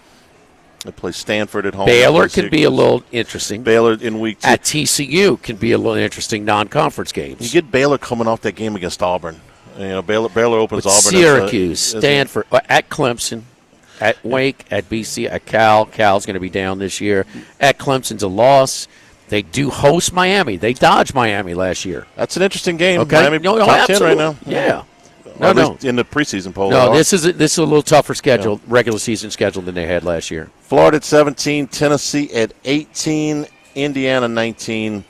They play Stanford at home. Baylor can be a little interesting. Baylor in week 2. At TCU can be a little interesting non-conference games. You get Baylor coming off that game against Auburn. Baylor opens with Auburn. Syracuse, Stanford, at Clemson, at Wake, at BC, at Cal. Cal's going to be down this year. At Clemson's a loss. They do host Miami. They dodged Miami last year. That's an interesting game. Okay. Miami top 10 right now. Yeah. No. In the preseason poll. No, this is a little tougher schedule, regular season schedule than they had last year. Florida at 17, Tennessee at 18, Indiana 19,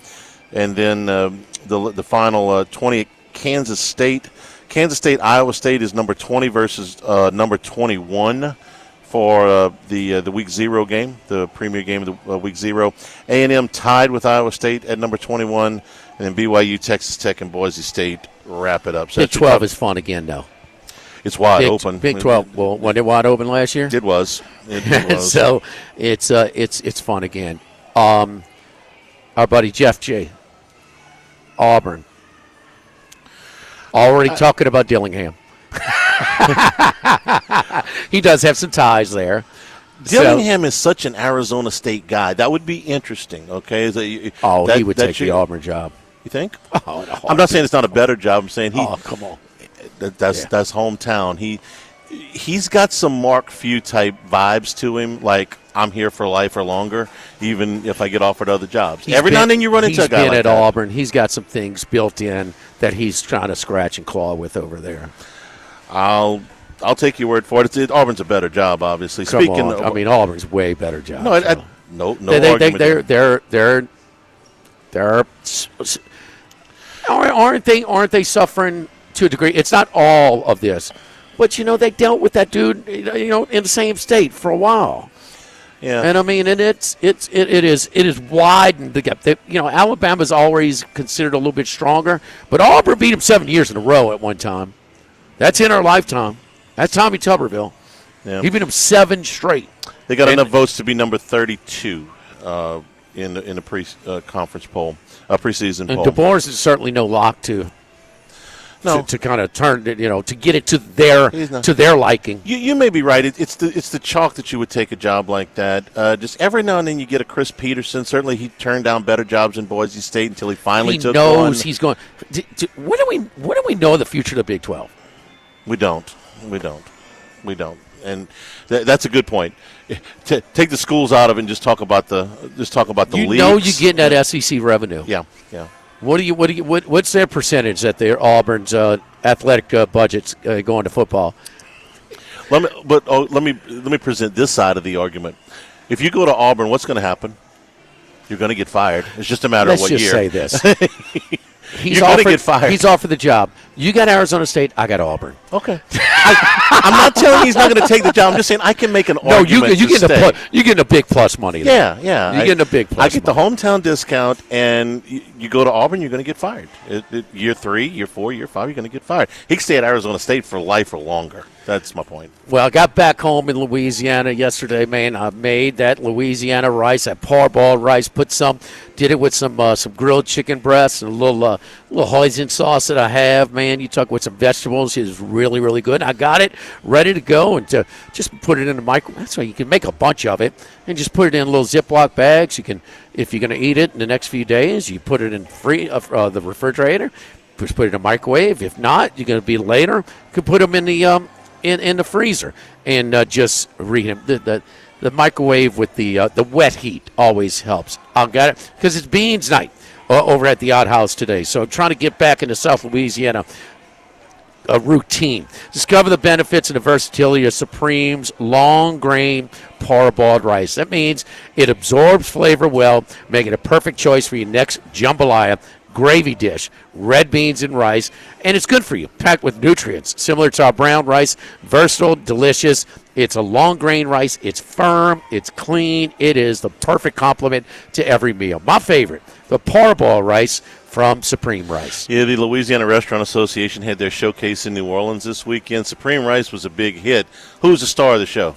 and then the final 20 Kansas State. Kansas State, Iowa State is number 20 versus number 21 for the Week 0 game, the premier game of the Week 0. A&M tied with Iowa State at number 21, and then BYU, Texas Tech, and Boise State wrap it up. So Big 12 is fun again, though. It's wide open. Big 12. Well, wasn't it wide open last year? It was. It was. So it's fun again. Our buddy Jeff J. Auburn. Already talking about Dillingham. He does have some ties there. Dillingham is such an Arizona State guy. That would be interesting, okay? He would take the Auburn job. You think? Oh, no. I'm not saying it's not a better job. I'm saying come on. That's hometown. He's got some Mark Few type vibes to him, like I'm here for life or longer, even if I get offered other jobs. Every now and then you run into a guy like that. He's been at Auburn. He's got some things built in that he's trying to scratch and claw with over there. I'll take your word for it. Auburn's a better job, obviously. Auburn's way better job. No argument. Aren't they suffering to a degree? It's not all of this, but they dealt with that dude, in the same state for a while. Yeah. And it is widened the gap. Alabama's always considered a little bit stronger, but Auburn beat them 7 years in a row at one time. That's in our lifetime. That's Tommy Tuberville. Yeah. He beat them 7 straight. They got enough votes to be number 32 in the pre-conference poll, preseason poll. And DeBoer's is certainly no lock to kind of turn it, to get it to their liking. You may be right. It's the chalk that you would take a job like that. Just every now and then you get a Chris Peterson. Certainly he turned down better jobs in Boise State until he finally took one. He knows he's going. What do we know of the future of the Big 12? We don't. And that's a good point. Take the schools out of it and just talk about the leagues. You're getting that SEC revenue. Yeah. What's their percentage that their Auburn's athletic budgets going to football? Let me present this side of the argument. If you go to Auburn, what's going to happen? You're going to get fired. It's just a matter of what year. Let's just say this. You're going to get fired. He's offered the job. You got Arizona State. I got Auburn. Okay. I'm not telling you he's not going to take the job. I'm just saying I can make an argument. You're getting a big plus money. Yeah. You're getting a big plus. I get the hometown discount, and you go to Auburn, you're going to get fired. Year 3, year 4, year 5, you're going to get fired. He can stay at Arizona State for life or longer. That's my point. Well, I got back home in Louisiana yesterday, man. I made that Louisiana rice, that parboiled rice. Did it with some grilled chicken breasts and a little hoisin sauce that I have, man. You talk with some vegetables. It is really, really good. I got it ready to go and to just put it in the microwave. That's why you can make a bunch of it and just put it in little Ziploc bags. You can, if you're going to eat it in the next few days, you put it in the refrigerator. Just put it in the microwave. If not, you're going to be later. You can put them in the in the freezer and just reheat them. The microwave with the wet heat always helps. I got it because it's beans night over at the Odd House today. So I'm trying to get back into South Louisiana routine. Discover the benefits and the versatility of Supreme's long grain parboiled rice. That means it absorbs flavor well, making a perfect choice for your next jambalaya gravy dish, red beans and rice, and it's good for you, packed with nutrients. Similar to our brown rice, versatile, delicious. It's a long grain rice. It's firm. It's clean. It is the perfect complement to every meal. My favorite, the parboiled rice from Supreme Rice. Yeah, the Louisiana Restaurant Association had their showcase in New Orleans this weekend. Supreme Rice was a big hit. Who's the star of the show?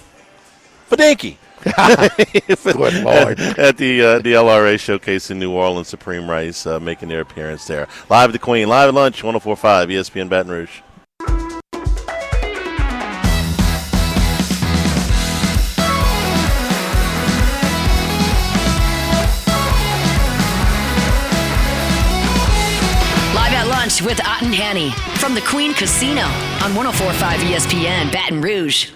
Fadanky. Good Lord. At the LRA showcase in New Orleans, Supreme Rice making their appearance there. Live at the Queen, live at lunch, 104.5 ESPN Baton Rouge. Live at lunch with Ott and Hanny from the Queen Casino on 104.5 ESPN Baton Rouge.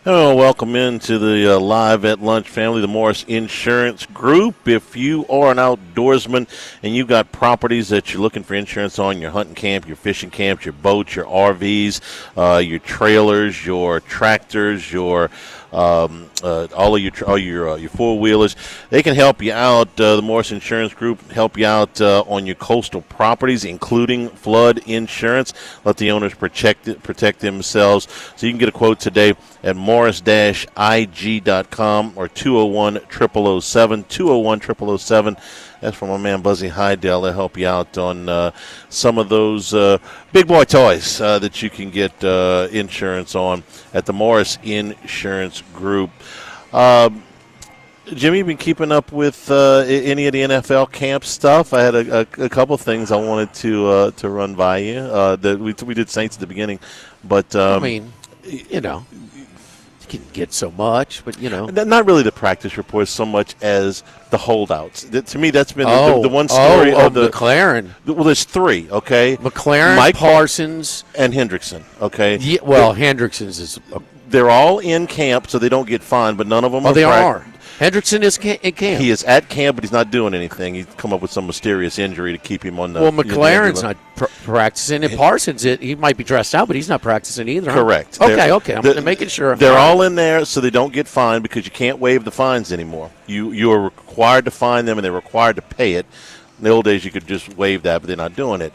Hello, welcome into the Live at Lunch family, the Morris Insurance Group. If you are an outdoorsman and you've got properties that you're looking for insurance on, your hunting camp, your fishing camps, your boats, your RVs, your trailers, your tractors, your all your four-wheelers, they can help you out. The Morris Insurance Group help you out on your coastal properties, including flood insurance. Let the owners protect themselves. So you can get a quote today at morris-ig.com or 201-0007, 201-0007. That's from my man Buzzy Hydell. They'll help you out on some of those big boy toys that you can get insurance on at the Morris Insurance Group. Jimmy, you been keeping up with any of the NFL camp stuff? I had a couple things I wanted to run by you. We did Saints at the beginning, but you can get so much, but not really the practice reports so much as the holdouts. To me, that's been the one story of the McLaren. Well, there's three. Okay, McLaren, Mike Parsons, and Hendrickson. Okay, yeah, well, Hendrickson's is. They're all in camp, so they don't get fined, but none of them. They are. Hendrickson is in camp. He is at camp, but he's not doing anything. He's come up with some mysterious injury to keep him on the. Well, McLaren's not practicing, and Parsons, he might be dressed out, but he's not practicing either. Correct. Huh? Okay. I'm making sure. They're all in there, so they don't get fined because you can't waive the fines anymore. You are required to fine them, and they're required to pay it. In the old days, you could just waive that, but they're not doing it.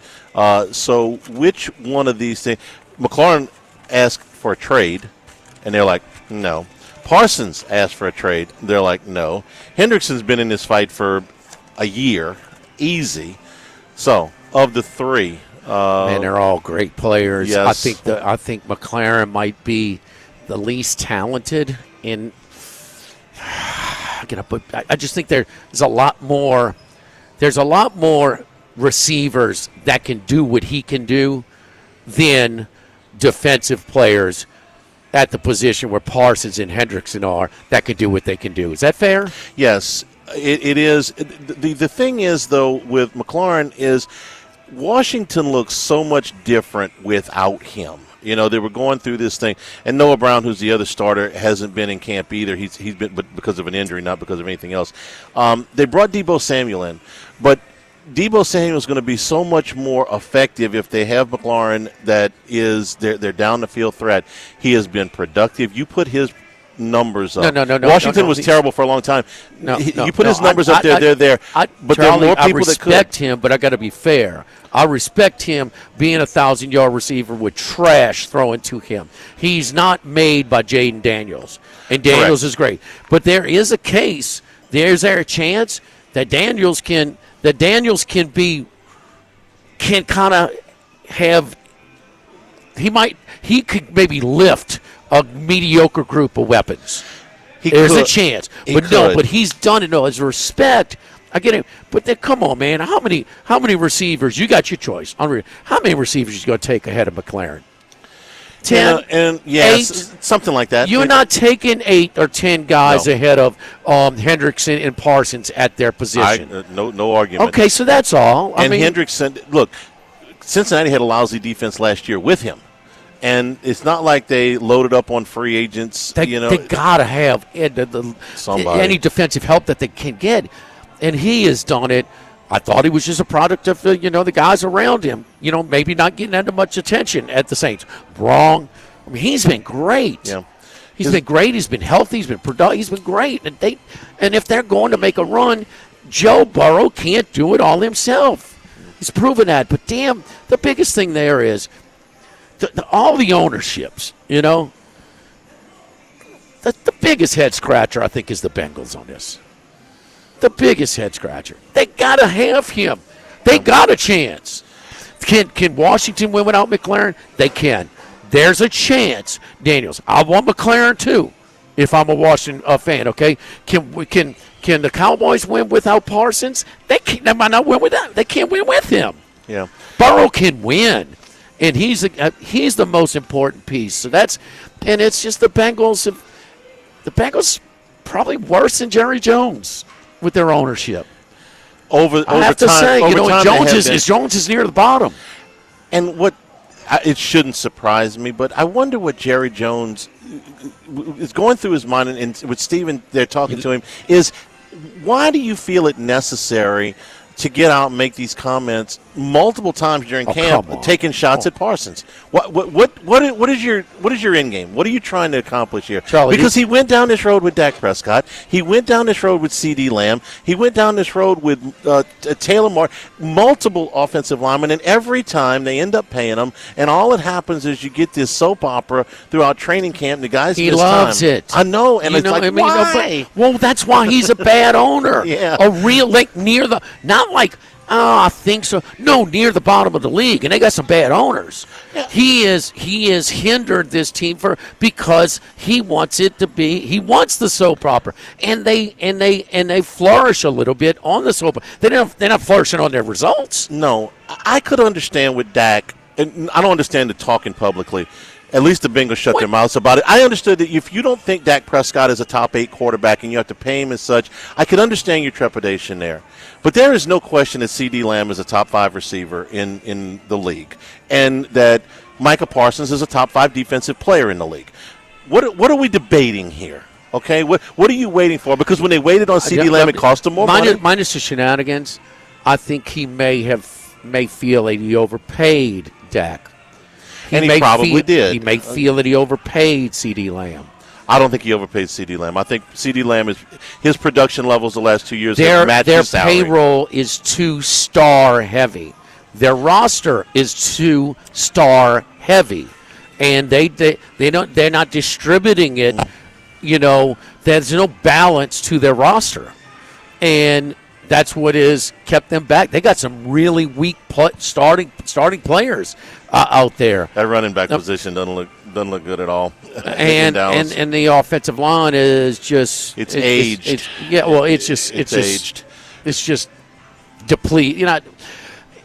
So, which one of these things? McLaren asked for a trade, and they're like, no. Parsons asked for a trade. They're like, no. Hendrickson's been in this fight for a year, easy. So, of the three, man, they're all great players. Yes. I think McLaren might be the least talented in. I just think there's a lot more. There's a lot more receivers that can do what he can do than defensive players at the position where Parsons and Hendrickson are that can do what they can do. Is that fair? Yes, it is. The thing is, though, with McLaren is Washington looks so much different without him. They were going through this thing, and Noah Brown, who's the other starter, hasn't been in camp either. He's been, but because of an injury, not because of anything else. They brought Deebo Samuel in, but Deebo Samuel is going to be so much more effective if they have McLaren that is their down the field threat. He has been productive. You put his numbers up. No. Washington was terrible for a long time. You put his numbers up there, they're there. But there are more people that could. I respect him, but I got to be fair. I respect him being a 1,000-yard receiver with trash thrown to him. He's not made by Jaden Daniels, and Daniels is great. But there is a case. There's there a chance that Daniels can kind of have. He could maybe lift a mediocre group of weapons. There's a chance, but he's done it. No, as respect, I get it. But then, come on, man, how many receivers? You got your choice. How many receivers you going to take ahead of McLaren? 10, and 8, something like that. You're not taking 8 or 10 guys ahead of Hendrickson and Parsons at their position. No argument. Okay, so that's all. Hendrickson, look, Cincinnati had a lousy defense last year with him. And it's not like they loaded up on free agents. They got to have any defensive help that they can get. And he has done it. I thought he was just a product of the guys around him. Maybe not getting under much attention at the Saints. Wrong. I mean, he's been great. Yeah. He's been great. He's been healthy. He's been productive. He's been great. And if they're going to make a run, Joe Burrow can't do it all himself. He's proven that. But damn, the biggest thing there is all the ownerships. The biggest head scratcher I think is the Bengals on this. The biggest head scratcher. They got to have him. They got a chance. Can Washington win without McLaren? They can. There's a chance, Daniels. I want McLaren too, if I'm a Washington fan. Okay. Can the Cowboys win without Parsons? They might not win without. They can't win with him. Yeah. Burrow can win, and he's the most important piece. So it's just the Bengals. The Bengals probably worse than Jerry Jones with their ownership. I have to say, Jones is near the bottom. And it shouldn't surprise me, but I wonder what Jerry Jones is going through his mind, and with Steven, they're talking to him, is why do you feel it necessary to get out and make these comments multiple times during camp, taking shots at Parsons? What is your end game? What are you trying to accomplish here? Charlie, because he went down this road with Dak Prescott. He went down this road with CeeDee Lamb. He went down this road with Taylor Moore, multiple offensive linemen, and every time they end up paying them, and all that happens is you get this soap opera throughout training camp, and the guys he loves time. it. I know, and it's like, why? Well, that's why he's a bad owner. Yeah. A real, near the, not like, Oh, I think so. No, near the bottom of the league, and they got some bad owners. Yeah. He is hindered this team because he wants it to be. He wants the soap opera, and they flourish a little bit on the soap opera. They're not flourishing on their results. No, I could understand with Dak, and I don't understand the talking publicly. At least the Bengals shut their mouths about it. I understood that if you don't think Dak Prescott is a top 8 quarterback and you have to pay him as such, I could understand your trepidation there. But there is no question that C.D. Lamb is a top 5 receiver in the league, and that Micah Parsons is a top 5 defensive player in the league. What are we debating here? Okay, what are you waiting for? Because when they waited on C.D. Lamb, it cost them more money. Minus the shenanigans, I think he may feel that he overpaid Dak. And he probably did. He may feel that he overpaid C.D. Lamb. I don't think he overpaid C.D. Lamb. I think C.D. Lamb his production levels the last 2 years have matched his salary. Their payroll is too star heavy. Their roster is too star heavy, and they're not distributing it. You know, there's no balance to their roster, and that's what has kept them back. They got some really weak starting players out there. That running back position doesn't look good at all. And the offensive line is just it's aged. It's aged. It's just deplete.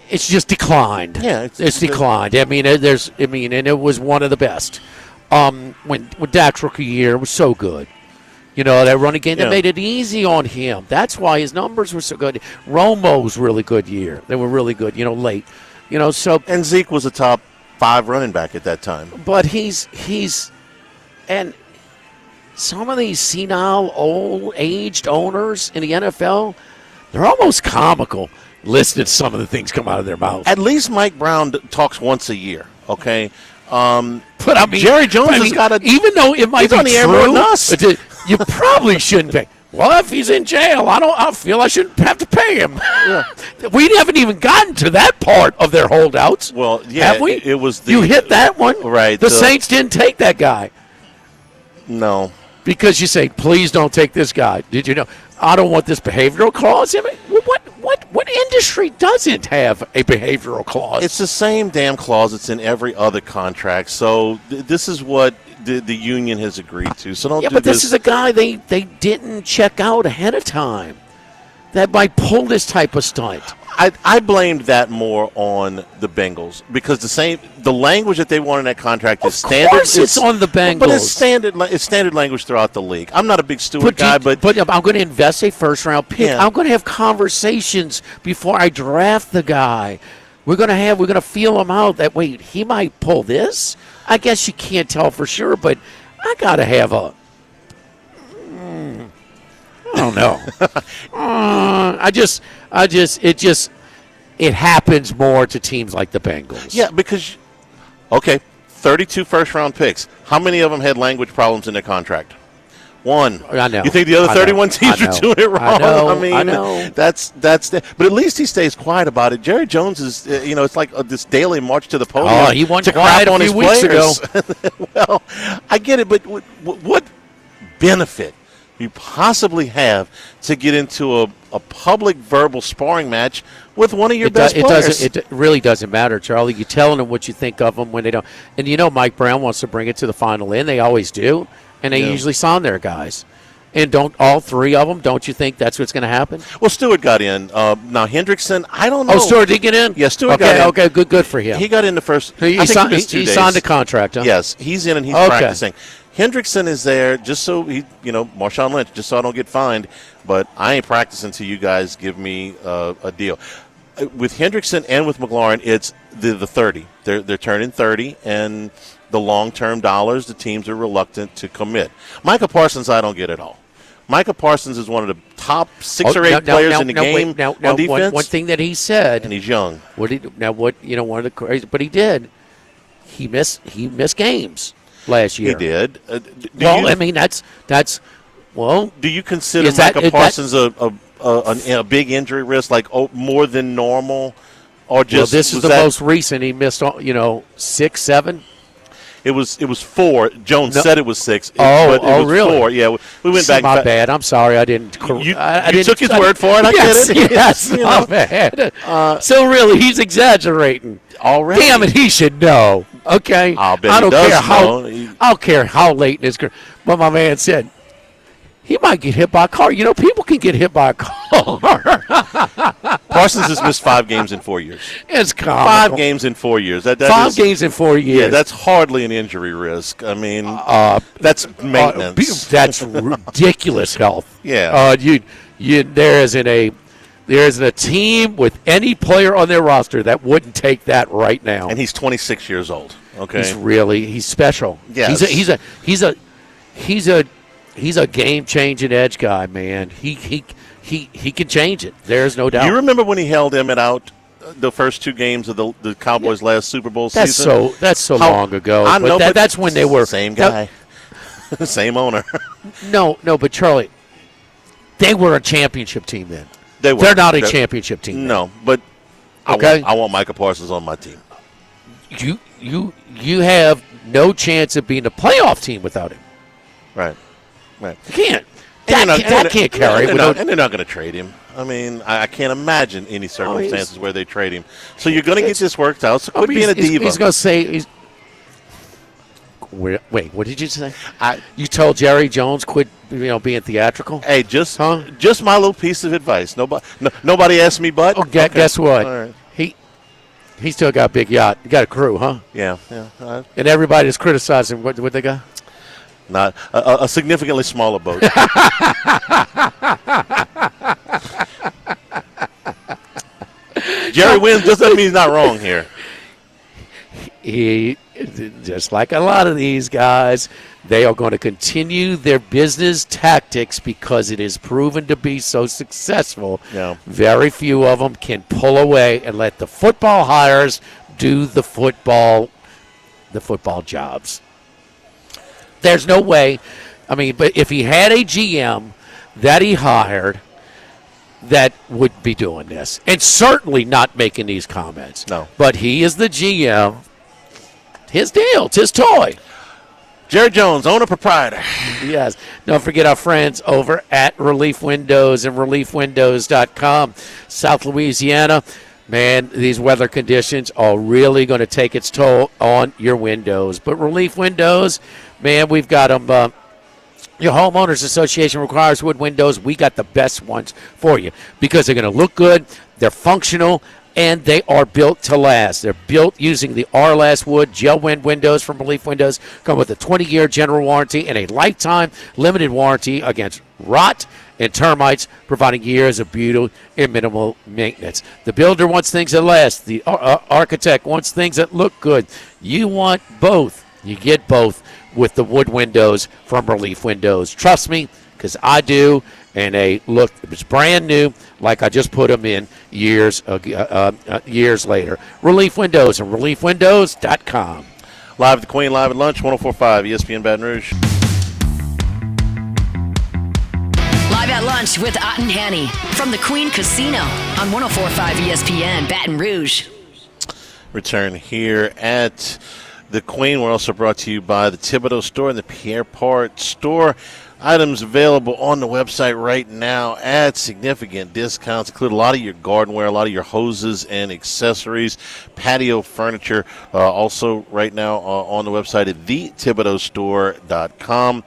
It's just declined. Yeah, it's declined. I mean, and it was one of the best. When Dak's rookie year was so good. That running game, that made it easy on him. That's why his numbers were so good. Romo's really good year. They were really good, late. And Zeke was a top 5 running back at that time. But he's and some of these senile, old-aged owners in the NFL, they're almost comical listening to some of the things come out of their mouth. At least Mike Brown talks once a year, okay? But I mean, Jerry Jones has got a. Even though it might be on the air more than us. You probably shouldn't pay. Well, if he's in jail, I feel I shouldn't have to pay him. Yeah. We haven't even gotten to that part of their holdouts. Well, yeah, have we? It was you hit that one, right? The Saints didn't take that guy. No, because you say, please don't take this guy. Did you know? I don't want this behavioral clause. I mean, what industry doesn't have a behavioral clause? It's the same damn clause that's in every other contract. So this is what the union has agreed to. So don't. Yeah, but this is a guy they didn't check out ahead of time that might pull this type of stunt. I blamed that more on the Bengals because the language that they want in that contract is standard. Of course it's on the Bengals. But it's standard language throughout the league. I'm not a big Stewart guy, but I'm going to invest a first-round pick. Yeah. I'm going to have conversations before I draft the guy. We're going to feel him out. That wait, he might pull this. I guess you can't tell for sure, but I got to have a. I don't know. It happens more to teams like the Bengals. Yeah, because, 32 first-round picks. How many of them had language problems in their contract? One. I know. You think the other 31 teams are doing it wrong? I know. That's. But at least he stays quiet about it. Jerry Jones is, it's like this daily march to the podium. Oh, he went quiet a few weeks ago. Well, I get it, but what benefit you possibly have to get into a public verbal sparring match with one of your best players? It really doesn't matter, Charlie. You're telling them what you think of them when they don't. And Mike Brown wants to bring it to the final end. They always do. And they usually sign their guys. And don't all three of them, don't you think that's what's going to happen? Well, Stewart got in. Now, Hendrickson, I don't know. Oh, Stewart did get in? Yeah, Stewart got in. Okay, good for him. He got in the first. He signed a contract, huh? Yes, he's in and he's practicing. Hendrickson is there just so Marshawn Lynch, just so I don't get fined. But I ain't practicing until you guys give me a deal. With Hendrickson and with McLaurin, it's the 30. They're turning 30, and the long-term dollars, the teams are reluctant to commit. Micah Parsons, I don't get at all. Micah Parsons is one of the top 6 or 8 players in the game on defense. One thing that he said, and he's young. One of the crazy, but he did. He missed games last year. He did. That's. Do you consider Micah Parsons a big injury risk, like more than normal, or just? Well, this is the most recent. He missed, 6, 7. It was 4. Jones said it was 6. But it was really? 4. Yeah, we went back. My bad. I'm sorry. I didn't. You didn't, took his word for it. I get it. Yes, my bad. So really, he's exaggerating. Already. Damn it, he should know. Okay. I'll bet I don't he does care how. know. I don't care how late in his career. But my man said he might get hit by a car. You know, people can get hit by a car. Parsons has missed 5 games in 4 years. It's comical. 5 games in 4 years. That 5 is, games in 4 years. Yeah, that's hardly an injury risk. I mean, that's maintenance. That's ridiculous health. Yeah. There isn't a team with any player on their roster that wouldn't take that right now. And he's 26 years old. Okay. He's special. Yes. He's a game-changing edge guy, man. He can change it. There's no doubt. You remember when he held Emmett out the first 2 games of the Cowboys' last Super Bowl season? That's so long ago. I know, but that's when they were same guy, same owner. No, but Charlie, they were a championship team then. They were. They're not a championship team. No, but okay. I want Micah Parsons on my team. You have no chance of being a playoff team without him. Right. You can't. That can't carry. And they're not going to trade him. I mean, I can't imagine any circumstances where they trade him. So you're going to get this worked out. So quit being a diva. He's going to say. Wait, what did you say? You told Jerry Jones quit, being theatrical. Hey, just my little piece of advice. Nobody asked me, but guess what? All right. He still got a big yacht. He got a crew, huh? Yeah. And everybody's criticizing what they got. Not a significantly smaller boat. Jerry wins doesn't mean he's not wrong here. He, just like a lot of these guys, they are going to continue their business tactics because it is proven to be so successful. Yeah. Very few of them can pull away and let the football hires do the football jobs. There's no way. I mean, but if he had a GM that he hired that would be doing this, and certainly not making these comments. No. But he is the GM. His deal. It's his toy. Jerry Jones, owner proprietor. Yes. Don't forget our friends over at Relief Windows and reliefwindows.com. South Louisiana. Man, these weather conditions are really going to take its toll on your windows. But Relief Windows, man, we've got them. Your homeowners association requires wood windows. We got the best ones for you because they're going to look good, they're functional, and they are built to last. They're built using the R-Last wood gel wind windows from Relief Windows. Come with a 20-year general warranty and a lifetime limited warranty against rot and termites, providing years of beauty and minimal maintenance. The builder wants things that last. The architect wants things that look good. You want both. You get both with the wood windows from Relief Windows. Trust me, because I do, and they look, it's brand new, like I just put them in years later. Relief Windows and reliefwindows.com. Live at the Queen, live at lunch, 104.5 ESPN Baton Rouge. Live at lunch with Otten Hanny from the Queen Casino on 104.5 ESPN Baton Rouge. Return here at the Queen. We're also brought to you by the Thibodeau Store and the Pierre Part Store. Items available on the website right now at significant discounts. Include a lot of your gardenware, a lot of your hoses and accessories, patio furniture. Also right now on the website at thethibodeaustore.com.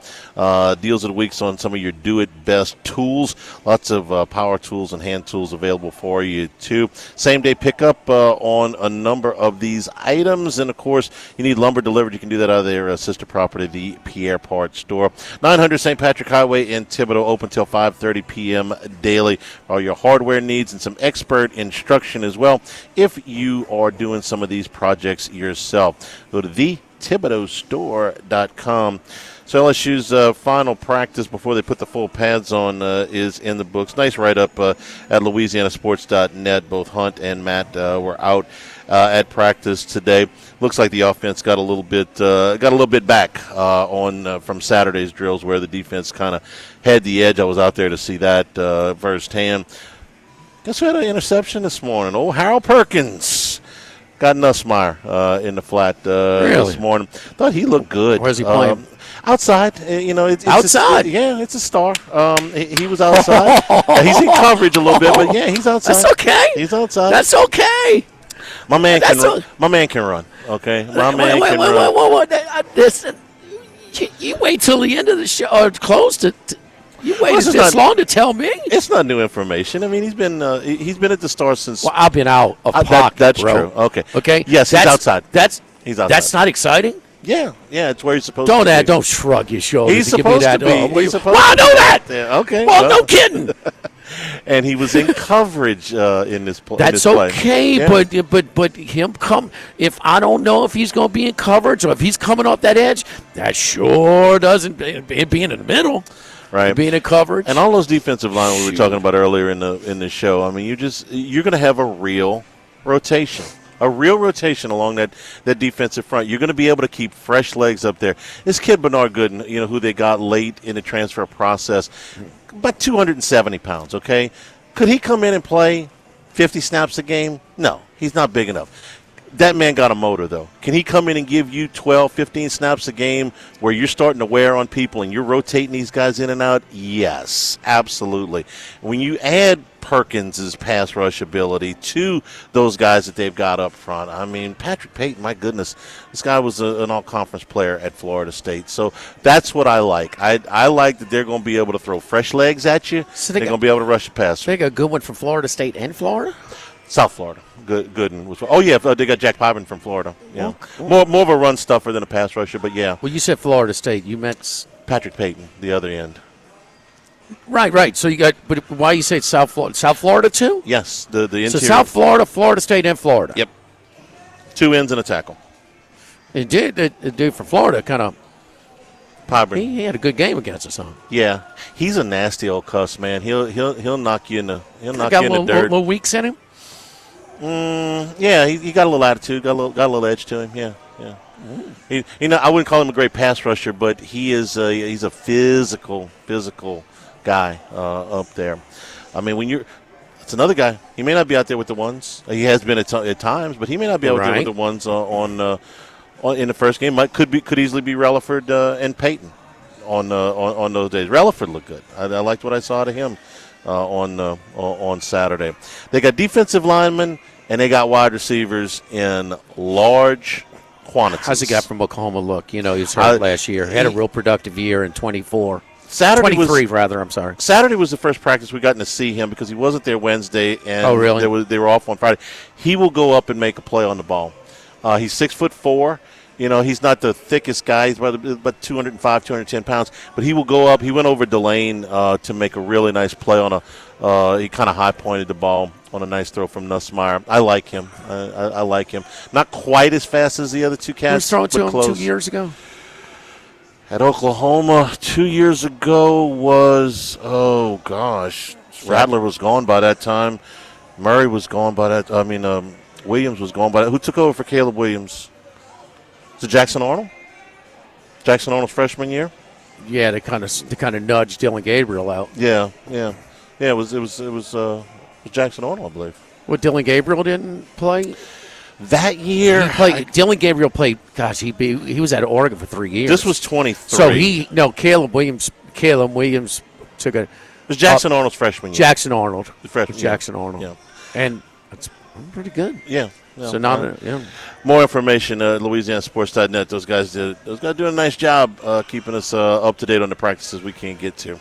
Deals of the weeks on some of your do-it-best tools. Lots of power tools and hand tools available for you, too. Same-day pickup on a number of these items. And, of course, you need lumber delivered. You can do that out of their sister property, the Pierre Part Store. 900 St. Patrick Highway in Thibodeau, open till 5:30 p.m. daily. All your hardware needs and some expert instruction as well if you are doing some of these projects yourself. Go to thethibodeaustore.com. So LSU's final practice before they put the full pads on is in the books. Nice write-up at LouisianaSports.net. Both Hunt and Matt were out at practice today. Looks like the offense got a little bit back from Saturday's drills where the defense kind of had the edge. I was out there to see that firsthand. Guess who had an interception this morning? Old Harold Perkins. got Nussmeier in the flat this morning. Thought he looked good. Where's he playing? Outside. It's outside? It's a star. He was outside. He's in coverage a little bit, but yeah, he's outside. That's okay. He's outside. That's okay. My man can run. My man can run. Okay, my man can run. Listen, you wait till the end of the show or close to. You waited this long to tell me? It's not new information. I mean, he's been at the Star since. Well, I've been out of pocket, that's bro. true. Okay. Okay. Yes, he's outside. He's outside. That's not exciting. Yeah, it's where he's supposed to be. Don't shrug your shoulders. He's supposed to be. I know that. Yeah, okay. Well, no kidding. And he was in coverage in this play. That's okay, yeah. but him come. If I don't know if he's going to be in coverage or if he's coming off that edge, that sure doesn't being in the middle. Right, being in coverage, and all those defensive line we were talking about earlier in the show. I mean, you're going to have a real rotation. Along that defensive front. You're going to be able to keep fresh legs up there. This kid Bernard Gooden, who they got late in the transfer process, about 270 pounds, okay? Could he come in and play 50 snaps a game? No, he's not big enough. That man got a motor, though. Can he come in and give you 12, 15 snaps a game where you're starting to wear on people and you're rotating these guys in and out? Yes, absolutely. When you add Perkins' pass rush ability to those guys that they've got up front, I mean, Patrick Payton, my goodness, this guy was an all-conference player at Florida State. So that's what I like. I like that they're going to be able to throw fresh legs at you. So they're going to be able to rush the passer. They got a good one from Florida State and Florida? South Florida. Gooden was. Oh yeah, they got Jack Pyburn from Florida. Yeah, more of a run stuffer than a pass rusher, but yeah. Well, you said Florida State. You meant Patrick Payton, the other end. Right. So you got, but why you say South Florida? South Florida too? Yes, the interior. So South Florida, Florida State, and Florida. Yep. 2 ends and a tackle. The dude from Florida kind of. Pyburn. He had a good game against us, huh? Yeah, he's a nasty old cuss, man. He'll knock you in the dirt. Little weeks in him. Yeah, he got a little attitude, got a little edge to him. Yeah. I wouldn't call him a great pass rusher, but he's a physical guy up there. I mean, it's another guy. He may not be out there with the ones. He has been at times, but he may not be out there with the ones on in the first game. Could easily be Relaford and Payton on those days. Relaford looked good. I liked what I saw out of him on Saturday. They got defensive linemen and they got wide receivers in large quantities. How's the guy from Oklahoma look? He was hurt last year. Had a real productive year in 24. 23, rather. I'm sorry. Saturday was the first practice we got to see him because he wasn't there Wednesday, and oh, really? They were off on Friday. He will go up and make a play on the ball. He's 6'4". He's not the thickest guy. He's about 205, 210 pounds. But he will go up. He went over Delane to make a really nice play on he kind of high-pointed the ball on a nice throw from Nussmeier. I like him. I like him. Not quite as fast as the other two cats. Who was throwing to him close. 2 years ago? At Oklahoma 2 years ago was, oh, gosh. Rattler was gone by that time. Murray was gone by that. Williams was gone by that. Who took over for Caleb Williams? Is it Jackson Arnold? Jackson Arnold's freshman year? Yeah, they kind of nudged Dylan Gabriel out. Yeah. It was Jackson Arnold, I believe. What, Dylan Gabriel didn't play that year? Dylan Gabriel played. Gosh, he was at Oregon for 3 years. This was 23. So Caleb Williams took a. It was Jackson Arnold's freshman year. Jackson Arnold. The freshman Jackson year. Arnold. Yeah. And that's pretty good. Yeah. So more information, LouisianaSports.net. Those guys doing a nice job keeping us up to date on the practices we can't get to.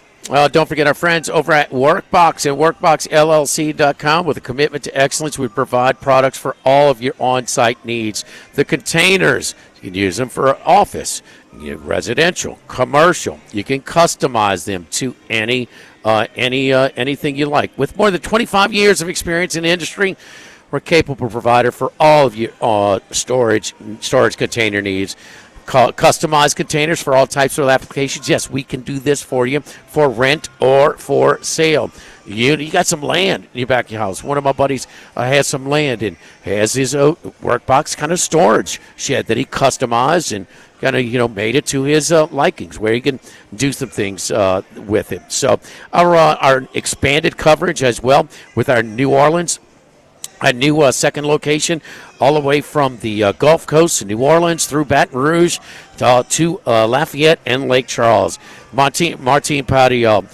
Don't forget our friends over at Workbox and WorkboxLLC.com. With a commitment to excellence, we provide products for all of your on-site needs. The containers, you can use them for office, residential, commercial. You can customize them to anything you like. With more than 25 years of experience in the industry, we're a capable provider for all of your storage container needs. Customized containers for all types of applications. Yes, we can do this for you for rent or for sale. You got some land in your back of your house. One of my buddies has some land and has his Workbox kind of storage shed that he customized and kind of made it to his likings, where he can do some things with it. So our expanded coverage as well with our New Orleans a new second location all the way from the Gulf Coast to New Orleans through Baton Rouge to Lafayette and Lake Charles. Martin Padial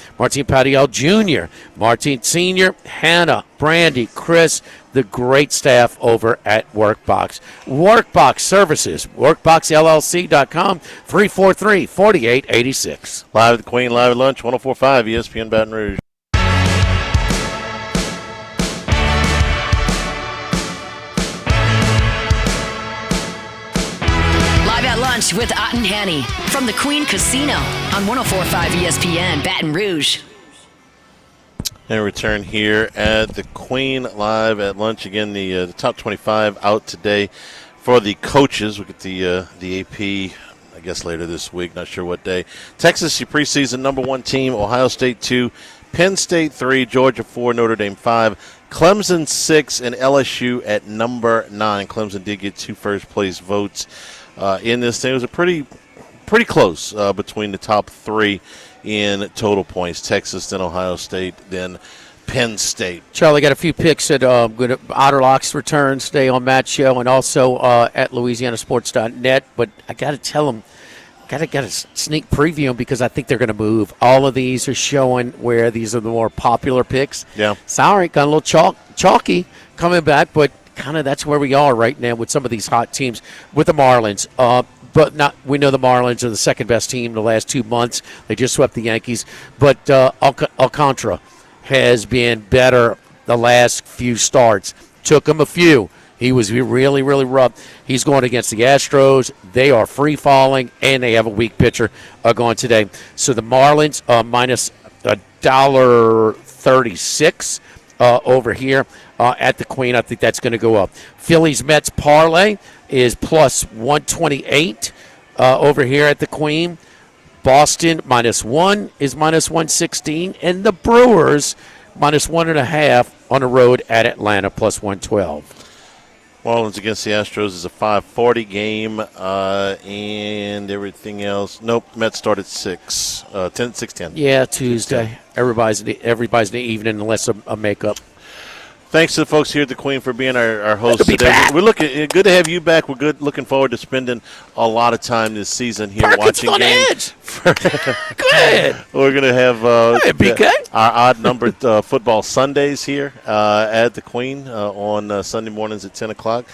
Jr., Martin Sr., Hannah, Brandy, Chris, the great staff over at Workbox. Workbox Services, workboxllc.com, 343-4886. Live at the Queen, live at lunch, 104.5 ESPN Baton Rouge. Lunch with Otten Hanny from the Queen Casino on 104.5 ESPN Baton Rouge. And return here at the Queen live at lunch. Again, the top 25 out today for the coaches. We'll get the AP, I guess, later this week. Not sure what day. Texas, your preseason number 1 team. Ohio State 2. Penn State 3. Georgia 4. Notre Dame 5. Clemson 6. And LSU at number 9. Clemson did get 2 first-place votes in this thing. It was a pretty close between the top 3 in total points. Texas, then Ohio State, then Penn State. Charlie, got a few picks at Otterlock's returns today on Matt's show and also at LouisianaSports.net. But I got to tell them, got to sneak preview them because I think they're going to move. All of these are showing where these are the more popular picks. Yeah. Sorry, got a little chalky coming back, but kind of that's where we are right now with some of these hot teams with the Marlins. But we know the Marlins are the second best team in the last 2 months. They just swept the Yankees. But Alcantara has been better the last few starts. Took him a few. He was really, really rough. He's going against the Astros. They are free-falling, and they have a weak pitcher going today. So the Marlins minus $1.36 over here at the Queen. I think that's going to go up. Phillies-Mets parlay is plus 128 over here at the Queen. Boston -1 is minus 116, and the Brewers minus 1.5 on the road at Atlanta plus 112. Marlins against the Astros is a 5:40 game, and everything else. Nope, Mets start at 6:10. Yeah, Tuesday. Everybody's in the evening unless a makeup. Thanks to the folks here at the Queen for being our hosts today. We're good to have you back. We're looking forward to spending a lot of time this season here watching games. Good. We're going to have our odd-numbered football Sundays here at the Queen on Sunday mornings at 10 o'clock.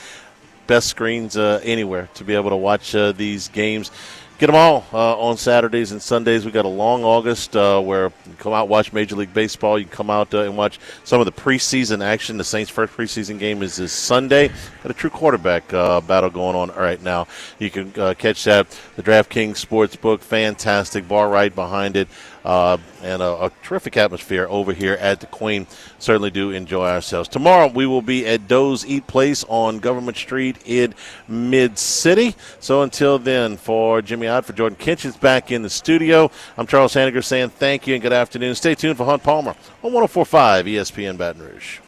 Best screens anywhere to be able to watch these games. Get them all on Saturdays and Sundays. We've got a long August where you can come out and watch Major League Baseball. You can come out and watch some of the preseason action. The Saints' first preseason game is this Sunday. Got a true quarterback battle going on right now. You can catch that. The DraftKings Sportsbook, fantastic. Bar right behind it. And a terrific atmosphere over here at the Queen. Certainly do enjoy ourselves. Tomorrow we will be at Doe's Eat Place on Government Street in Mid-City. So until then, for Jimmy Ott, for Jordan Kinch is back in the studio. I'm Charles Hanniger saying thank you and good afternoon. Stay tuned for Hunt Palmer on 104.5 ESPN Baton Rouge.